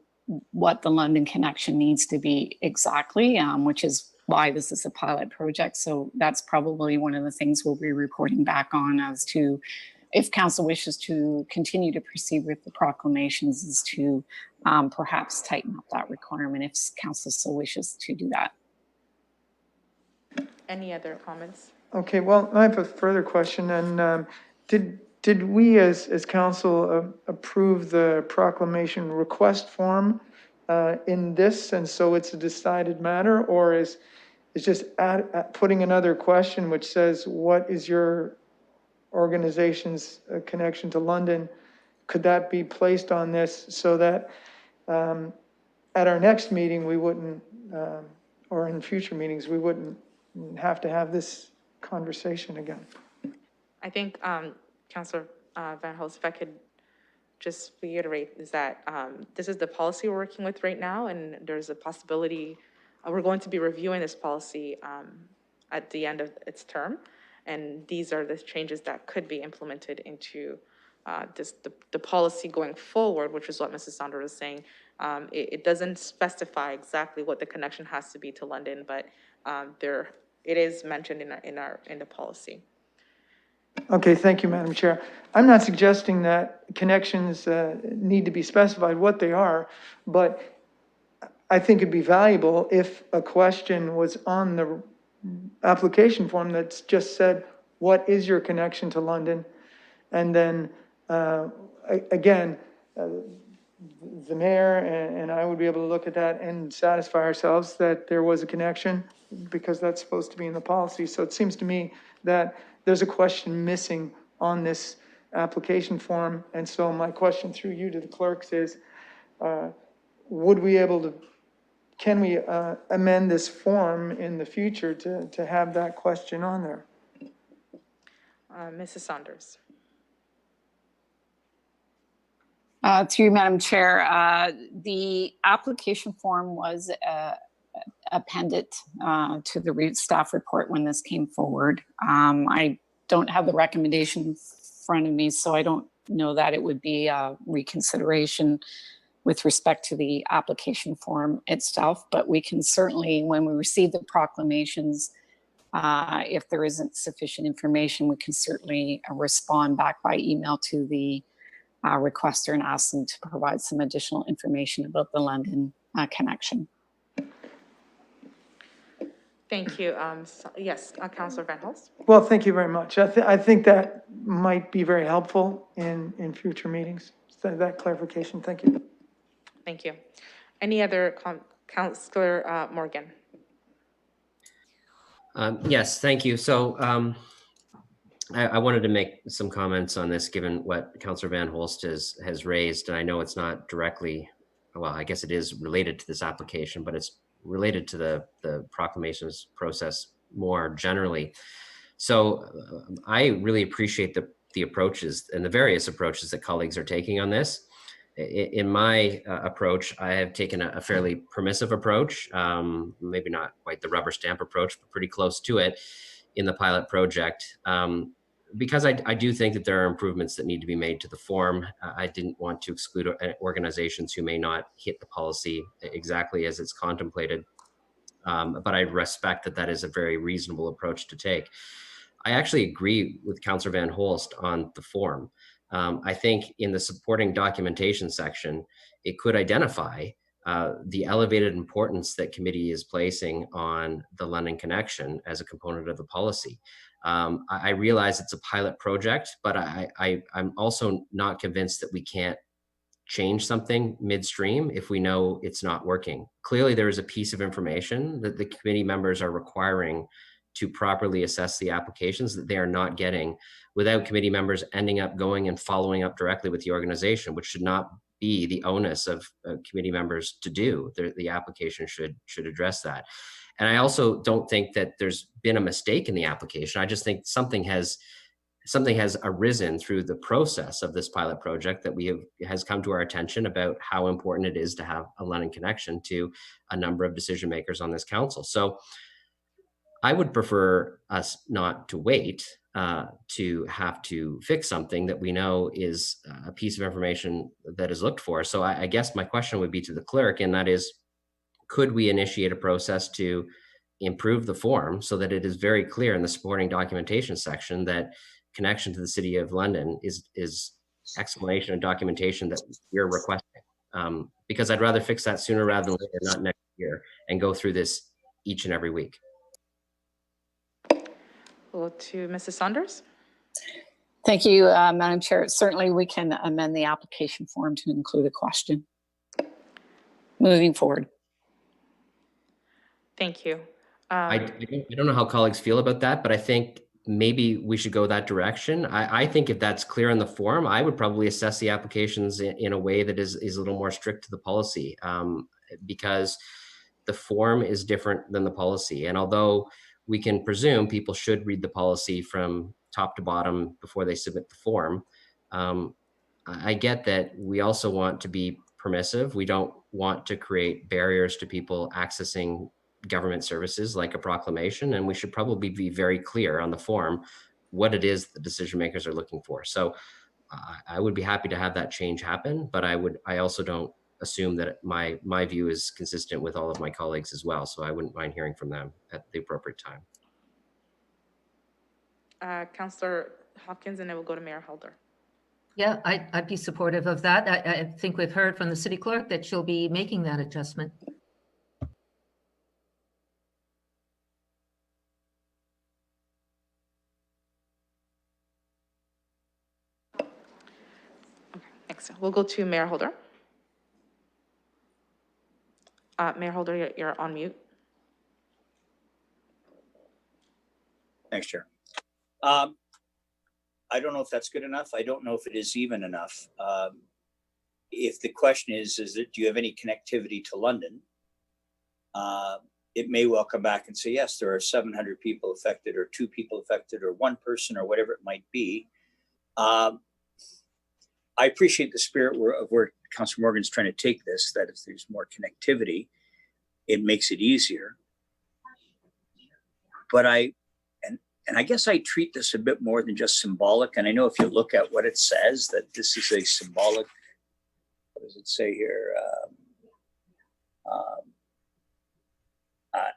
what the London connection needs to be exactly, which is why this is a pilot project. So that's probably one of the things we'll be reporting back on as to if council wishes to continue to proceed with the proclamations, is to perhaps tighten up that requirement if council so wishes to do that. Any other comments? Okay, well, I have a further question. And did we as council approve the proclamation request form in this, and so it's a decided matter, or is it's just putting another question which says, what is your organization's connection to London? Could that be placed on this so that at our next meeting we wouldn't, or in future meetings, we wouldn't have to have this conversation again? I think Councillor Van Hulst, if I could just reiterate, is that this is the policy we're working with right now, and there's a possibility we're going to be reviewing this policy at the end of its term, and these are the changes that could be implemented into the policy going forward, which is what Mrs. Saunders was saying. It doesn't specify exactly what the connection has to be to London, but it is mentioned in the policy. Okay, thank you, Madam Chair. I'm not suggesting that connections need to be specified what they are, but I think it'd be valuable if a question was on the application form that's just said, what is your connection to London? And then, again, the mayor and I would be able to look at that and satisfy ourselves that there was a connection, because that's supposed to be in the policy. So it seems to me that there's a question missing on this application form. And so my question through you to the clerks is, can we amend this form in the future to have that question on there? Mrs. Saunders. To you, Madam Chair, the application form was appended to the staff report when this came forward. I don't have the recommendation in front of me, so I don't know that it would be a reconsideration with respect to the application form itself, but we can certainly, when we receive the proclamations, if there isn't sufficient information, we can certainly respond back by email to the requester and ask them to provide some additional information about the London connection. Thank you. Yes, Councillor Van Holst. Well, thank you very much. I think that might be very helpful in future meetings. So that clarification, thank you. Thank you. Any other Councillor Morgan? Yes, thank you. So I wanted to make some comments on this, given what Councillor Van Holst has raised. And I know it's not directly, well, I guess it is related to this application, but it's related to the proclamations process more generally. So I really appreciate the approaches and the various approaches that colleagues are taking on this. In my approach, I have taken a fairly permissive approach, maybe not quite the rubber stamp approach, but pretty close to it in the pilot project. Because I do think that there are improvements that need to be made to the form. I didn't want to exclude organizations who may not hit the policy exactly as it's contemplated, but I respect that that is a very reasonable approach to take. I actually agree with Councillor Van Holst on the form. I think in the supporting documentation section, it could identify the elevated importance that committee is placing on the London Connection as a component of the policy. I realize it's a pilot project, but I'm also not convinced that we can't change something midstream if we know it's not working. Clearly, there is a piece of information that the committee members are requiring to properly assess the applications that they are not getting without committee members ending up going and following up directly with the organization, which should not be the onus of committee members to do. The application should address that. And I also don't think that there's been a mistake in the application. I just think something has arisen through the process of this pilot project that has come to our attention about how important it is to have a London connection to a number of decision makers on this council. So I would prefer us not to wait to have to fix something that we know is a piece of information that is looked for. So I guess my question would be to the clerk, and that is, could we initiate a process to improve the form so that it is very clear in the supporting documentation section that connection to the City of London is explanation and documentation that we're requesting? Because I'd rather fix that sooner rather than later, not next year, and go through this each and every week. We'll go to Mrs. Saunders. Thank you, Madam Chair. Certainly, we can amend the application form to include a question moving forward. Thank you. I don't know how colleagues feel about that, but I think maybe we should go that direction. I think if that's clear in the form, I would probably assess the applications in a way that is a little more strict to the policy, because the form is different than the policy. And although we can presume people should read the policy from top to bottom before they submit the form, I get that we also want to be permissive. We don't want to create barriers to people accessing government services like a proclamation, and we should probably be very clear on the form what it is the decision makers are looking for. So I would be happy to have that change happen, but I also don't assume that my view is consistent with all of my colleagues as well. So I wouldn't mind hearing from them at the appropriate time. Councillor Hopkins, and then we'll go to Mayor Holder. Yeah, I'd be supportive of that. I think we've heard from the city clerk that she'll be making that adjustment. Next, we'll go to Mayor Holder. Mayor Holder, you're on mute. Thanks, Chair. I don't know if that's good enough. I don't know if it is even enough. If the question is that do you have any connectivity to London? It may well come back and say, yes, there are 700 people affected, or 2 people affected, or 1 person, or whatever it might be. I appreciate the spirit of where Councillor Morgan's trying to take this, that if there's more connectivity, it makes it easier. But I guess I treat this a bit more than just symbolic. And I know if you look at what it says, that this is a symbolic, what does it say here?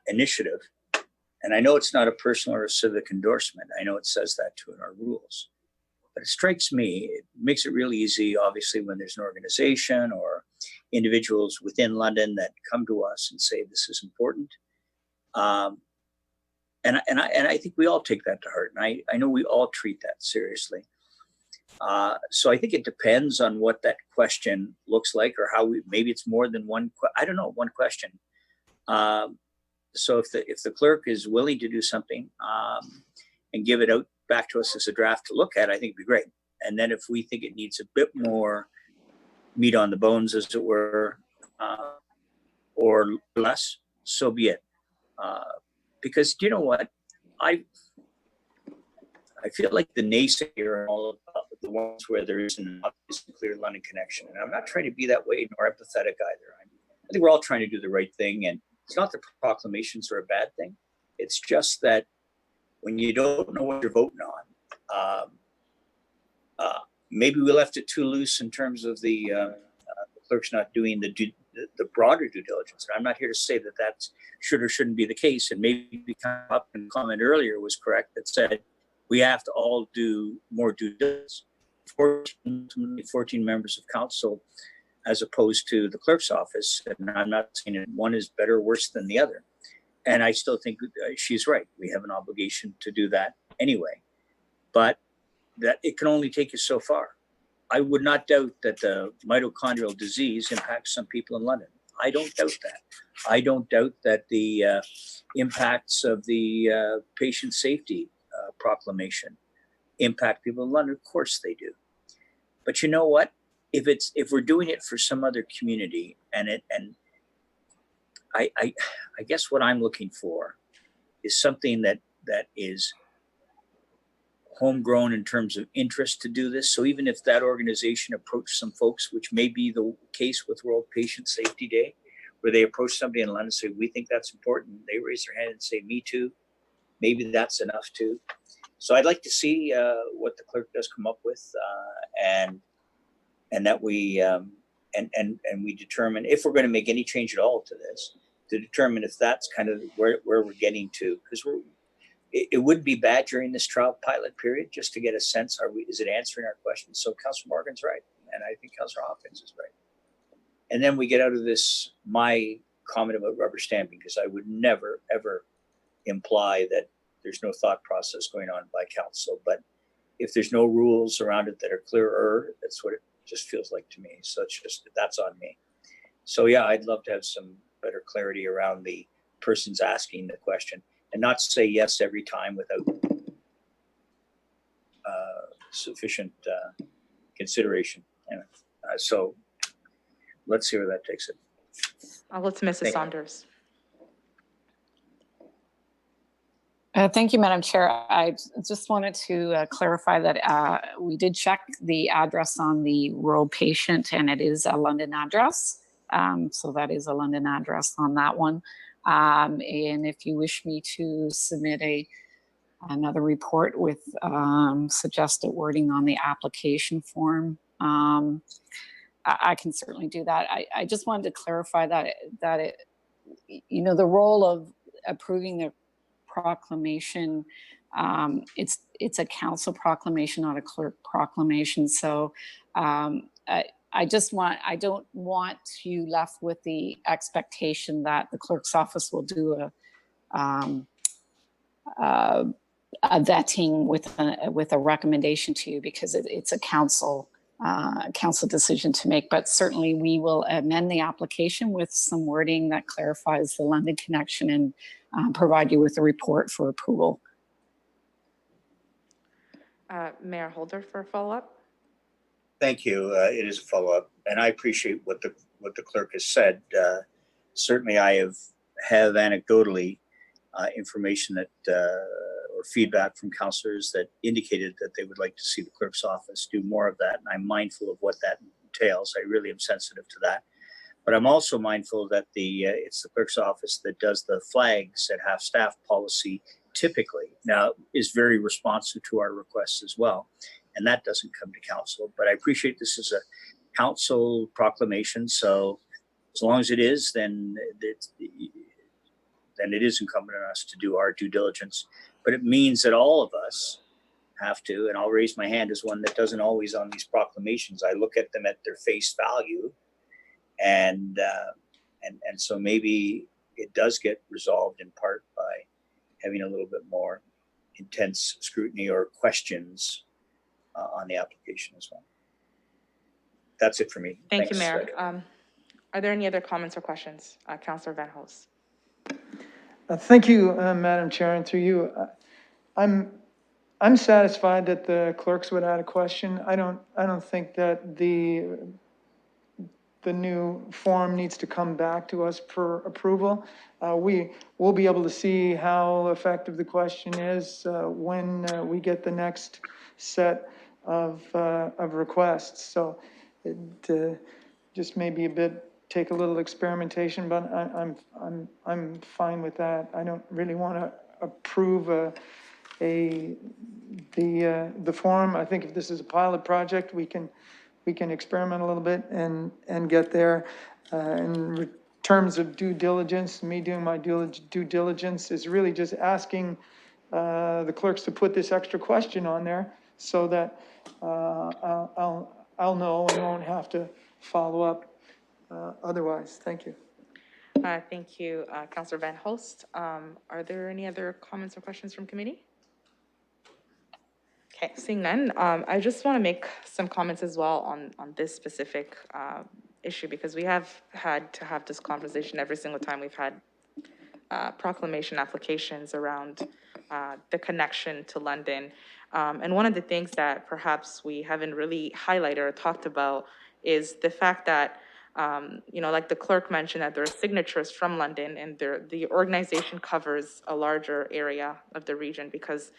Initiative. And I know it's not a personal or a civic endorsement. I know it says that too in our rules. But it strikes me, it makes it really easy, obviously, when there's an organization or individuals within London that come to us and say this is important. I think we all take that to heart, and I know we all treat that seriously. So I think it depends on what that question looks like, or how maybe it's more than one. I don't know, one question. So if the clerk is willing to do something and give it out back to us as a draft to look at, I think it'd be great. And then if we think it needs a bit more meat on the bones, as it were, or less, so be it. Because you know what, I feel like the naysayer and all of the ones where there isn't an obvious clear London connection, and I'm not trying to be that way nor empathetic either. I think we're all trying to do the right thing, and it's not that proclamations are a bad thing. It's just that when you don't know what you're voting on, maybe we left it too loose in terms of the clerks not doing the broader due diligence. And I'm not here to say that that should or shouldn't be the case. And maybe come up and comment earlier was correct that said we have to all do more due diligence. 14 members of council as opposed to the clerk's office. And I'm not saying that one is better or worse than the other. And I still think she's right. We have an obligation to do that anyway. But that it can only take you so far. I would not doubt that the mitochondrial disease impacts some people in London. I don't doubt that. I don't doubt that the impacts of the patient safety proclamation impact people in London. Of course they do. But you know what? If we're doing it for some other community, and I guess what I'm looking for is something that is homegrown in terms of interest to do this. So even if that organization approached some folks, which may be the case with World Patient Safety Day, where they approach somebody in London and say, we think that's important. They raise their hand and say, me too. Maybe that's enough too. So I'd like to see what the clerk does come up with, and that we and we determine if we're going to make any change at all to this, to determine if that's kind of where we're getting to, because it would be bad during this trial pilot period just to get a sense, is it answering our questions? So Councillor Morgan's right, and I think Councillor Hopkins is right. And then we get out of this, my comment about rubber stamping, because I would never, ever imply that there's no thought process going on by council. But if there's no rules around it that are clearer, that's what it just feels like to me. So it's just, that's on me. So yeah, I'd love to have some better clarity around the person's asking the question, and not say yes every time without sufficient consideration. Anyway, so let's see where that takes it. I'll go to Mrs. Saunders. Thank you, Madam Chair. I just wanted to clarify that we did check the address on the World Patient, and it is a London address. So that is a London address on that one. And if you wish me to submit another report with suggested wording on the application form, I can certainly do that. I just wanted to clarify that it, you know, the role of approving the proclamation, it's a council proclamation, not a clerk proclamation. So I don't want you left with the expectation that the clerk's office will do a vetting with a recommendation to you, because it's a council decision to make. But certainly we will amend the application with some wording that clarifies the London connection and provide you with a report for approval. Mayor Holder for a follow-up. Thank you. It is a follow-up, and I appreciate what the clerk has said. Certainly, I have anecdotally information that or feedback from councillors that indicated that they would like to see the clerk's office do more of that, and I'm mindful of what that entails. I really am sensitive to that, but I'm also mindful that it's the clerk's office that does the flags at half-staff policy typically. Now, is very responsive to our requests as well. And that doesn't come to council, but I appreciate this is a council proclamation. So as long as it is, then it is incumbent on us to do our due diligence. But it means that all of us have to, and I'll raise my hand as one that doesn't always on these proclamations. I look at them at their face value, and so maybe it does get resolved in part by having a little bit more intense scrutiny or questions on the application as well. That's it for me. Thank you, Thanks, Mayor. Are there any other comments or questions? Councillor Van Hulst. Thank you, Madam Chair, and through you. I'm satisfied that the clerks would add a question. I don't think that the new form needs to come back to us for approval. We will be able to see how effective the question is when we get the next set of requests. So it just may be take a little experimentation, but I'm fine with that. I don't really want to approve the form. I think if this is a pilot project, we can experiment a little bit and get there. In terms of due diligence, me doing my due diligence is really just asking the clerks to put this extra question on there so that I'll know and won't have to follow up otherwise. Thank you. Thank you, Councillor Van Hulst. Are there any other comments or questions from committee? Okay, seeing none, I just want to make some comments as well on this specific issue, because we have had to have this conversation every single time we've had proclamation applications around the connection to London. And one of the things that perhaps we haven't really highlighted or talked about is the fact that, like the clerk mentioned, that there are signatures from London, and the organization covers a larger area of the region because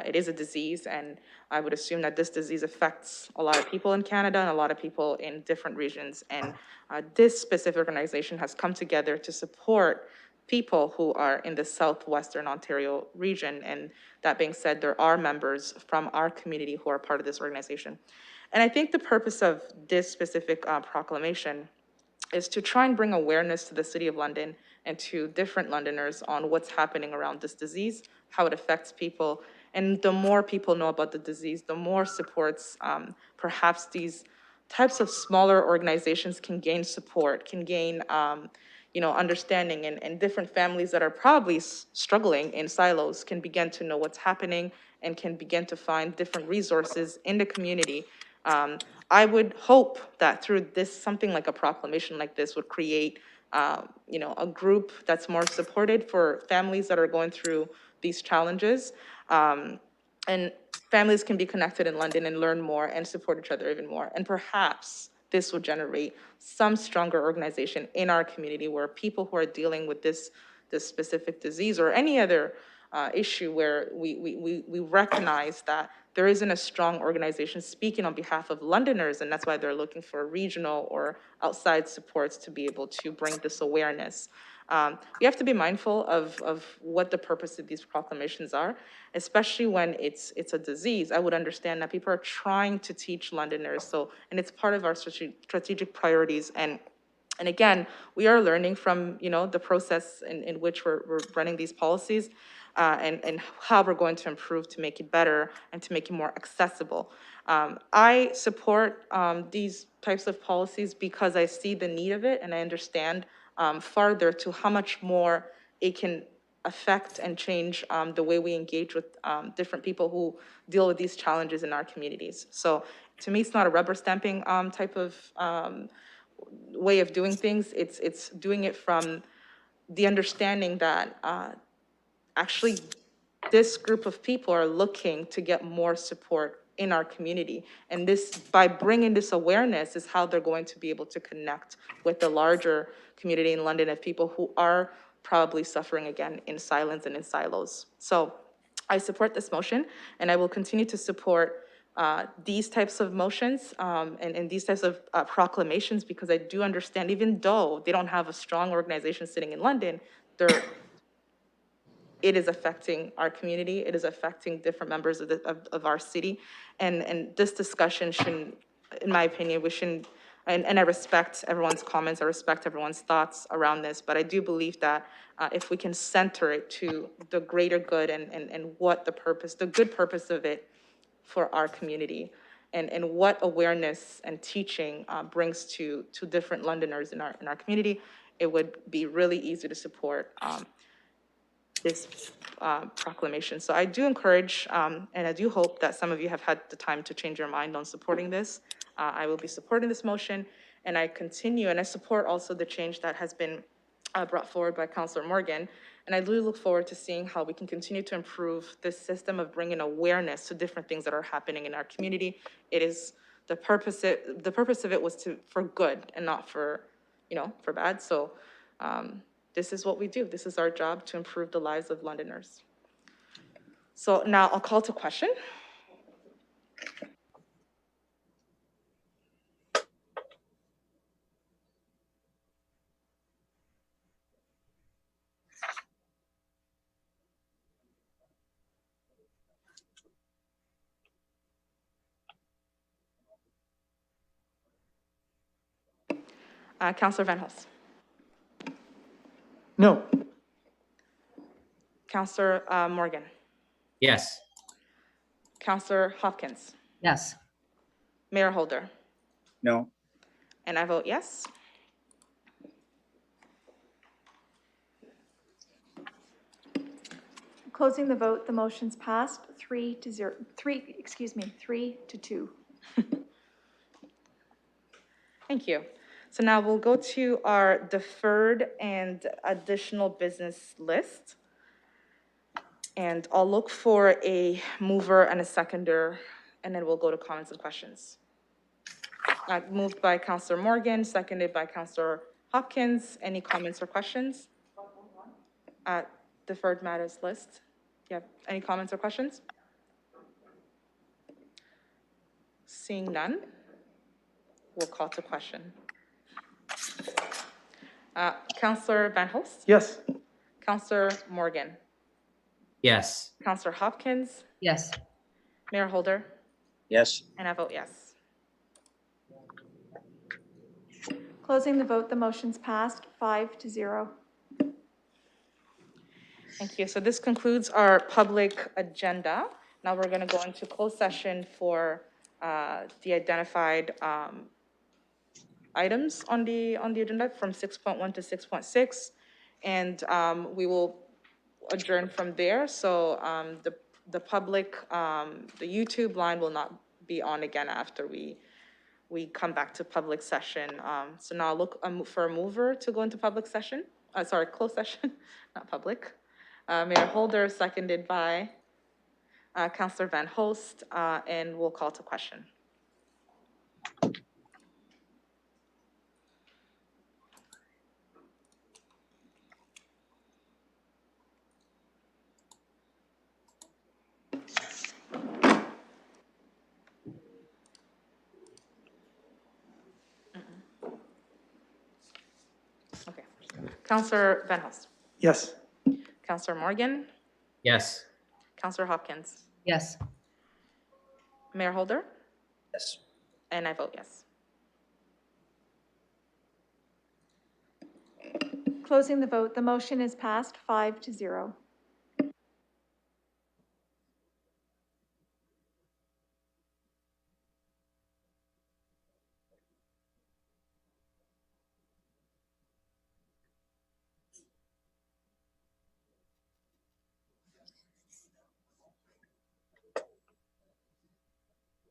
it is a disease, and I would assume that this disease affects a lot of people in Canada and a lot of people in different regions. And this specific organization has come together to support people who are in the southwestern Ontario region. And that being said, there are members from our community who are part of this organization. And I think the purpose of this specific proclamation is to try and bring awareness to the City of London and to different Londoners on what's happening around this disease, how it affects people. And the more people know about the disease, the more supports perhaps these types of smaller organizations can gain support, can gain understanding, and different families that are probably struggling in silos can begin to know what's happening and can begin to find different resources in the community. I would hope that through this, something like a proclamation like this would create a group that's more supported for families that are going through these challenges. And families can be connected in London and learn more and support each other even more. And perhaps this will generate some stronger organization in our community where people who are dealing with this specific disease or any other issue where we recognize that there isn't a strong organization speaking on behalf of Londoners, and that's why they're looking for regional or outside supports to be able to bring this awareness. We have to be mindful of what the purpose of these proclamations are, especially when it's a disease. I would understand that people are trying to teach Londoners, and it's part of our strategic priorities. And again, we are learning from the process in which we're running these policies, and how we're going to improve to make it better and to make it more accessible. I support these types of policies because I see the need of it, and I understand farther to how much more it can affect and change the way we engage with different people who deal with these challenges in our communities. So to me, it's not a rubber stamping type of way of doing things. It's doing it from the understanding that actually this group of people are looking to get more support in our community. And this, by bringing this awareness, is how they're going to be able to connect with the larger community in London of people who are probably suffering again in silence and in silos. So I support this motion, and I will continue to support these types of motions and these types of proclamations, because I do understand, even though they don't have a strong organization sitting in London, it is affecting our community. It is affecting different members of our city. And this discussion shouldn't, in my opinion, we shouldn't, and I respect everyone's comments, I respect everyone's thoughts around this, but I do believe that if we can center it to the greater good and what the good purpose of it for our community, and what awareness and teaching brings to different Londoners in our community, it would be really easy to support this proclamation. So I do encourage, and I do hope that some of you have had the time to change your mind on supporting this. I will be supporting this motion, and I continue, and I support also the change that has been brought forward by Councillor Morgan. And I really look forward to seeing how we can continue to improve this system of bringing awareness to different things that are happening in our community. It is the purpose of it was for good and not for, for bad. So this is what we do. This is our job, to improve the lives of Londoners. So now I'll call to question. Councillor Van Hulst. No. Councillor Morgan. Yes. Councillor Hopkins. Yes. Mayor Holder. No. And I vote yes. Closing the vote, the motion's passed 3 to 2. Thank you. So now we'll go to our deferred and additional business list. And I'll look for a mover and a seconder, and then we'll go to comments and questions. Moved by Councillor Morgan, seconded by Councillor Hopkins. Any comments or questions? Deferred matters list. Do you have any comments or questions? Seeing none, we'll call to question. Councillor Van Hulst? Yes. Councillor Morgan? Yes. Councillor Hopkins? Yes. Mayor Holder? Yes. And I vote yes. Closing the vote, the motion's passed 5 to 0. Thank you. So this concludes our public agenda. Now we're going to go into closed session for the identified items on the agenda from 6.1 to 6.6, and we will adjourn from there. So the public, the YouTube line will not be on again after we come back to public session. So now I'll look for a mover to go into public session. Sorry, closed session, not public. Mayor Holder, seconded by Councillor Van Hulst, and we'll call to question. Okay. Councillor Van Hulst. Yes. Councillor Morgan. Yes. Councillor Hopkins. Yes. Mayor Holder. Yes. And I vote yes. Closing the vote, the motion is passed 5 to 0.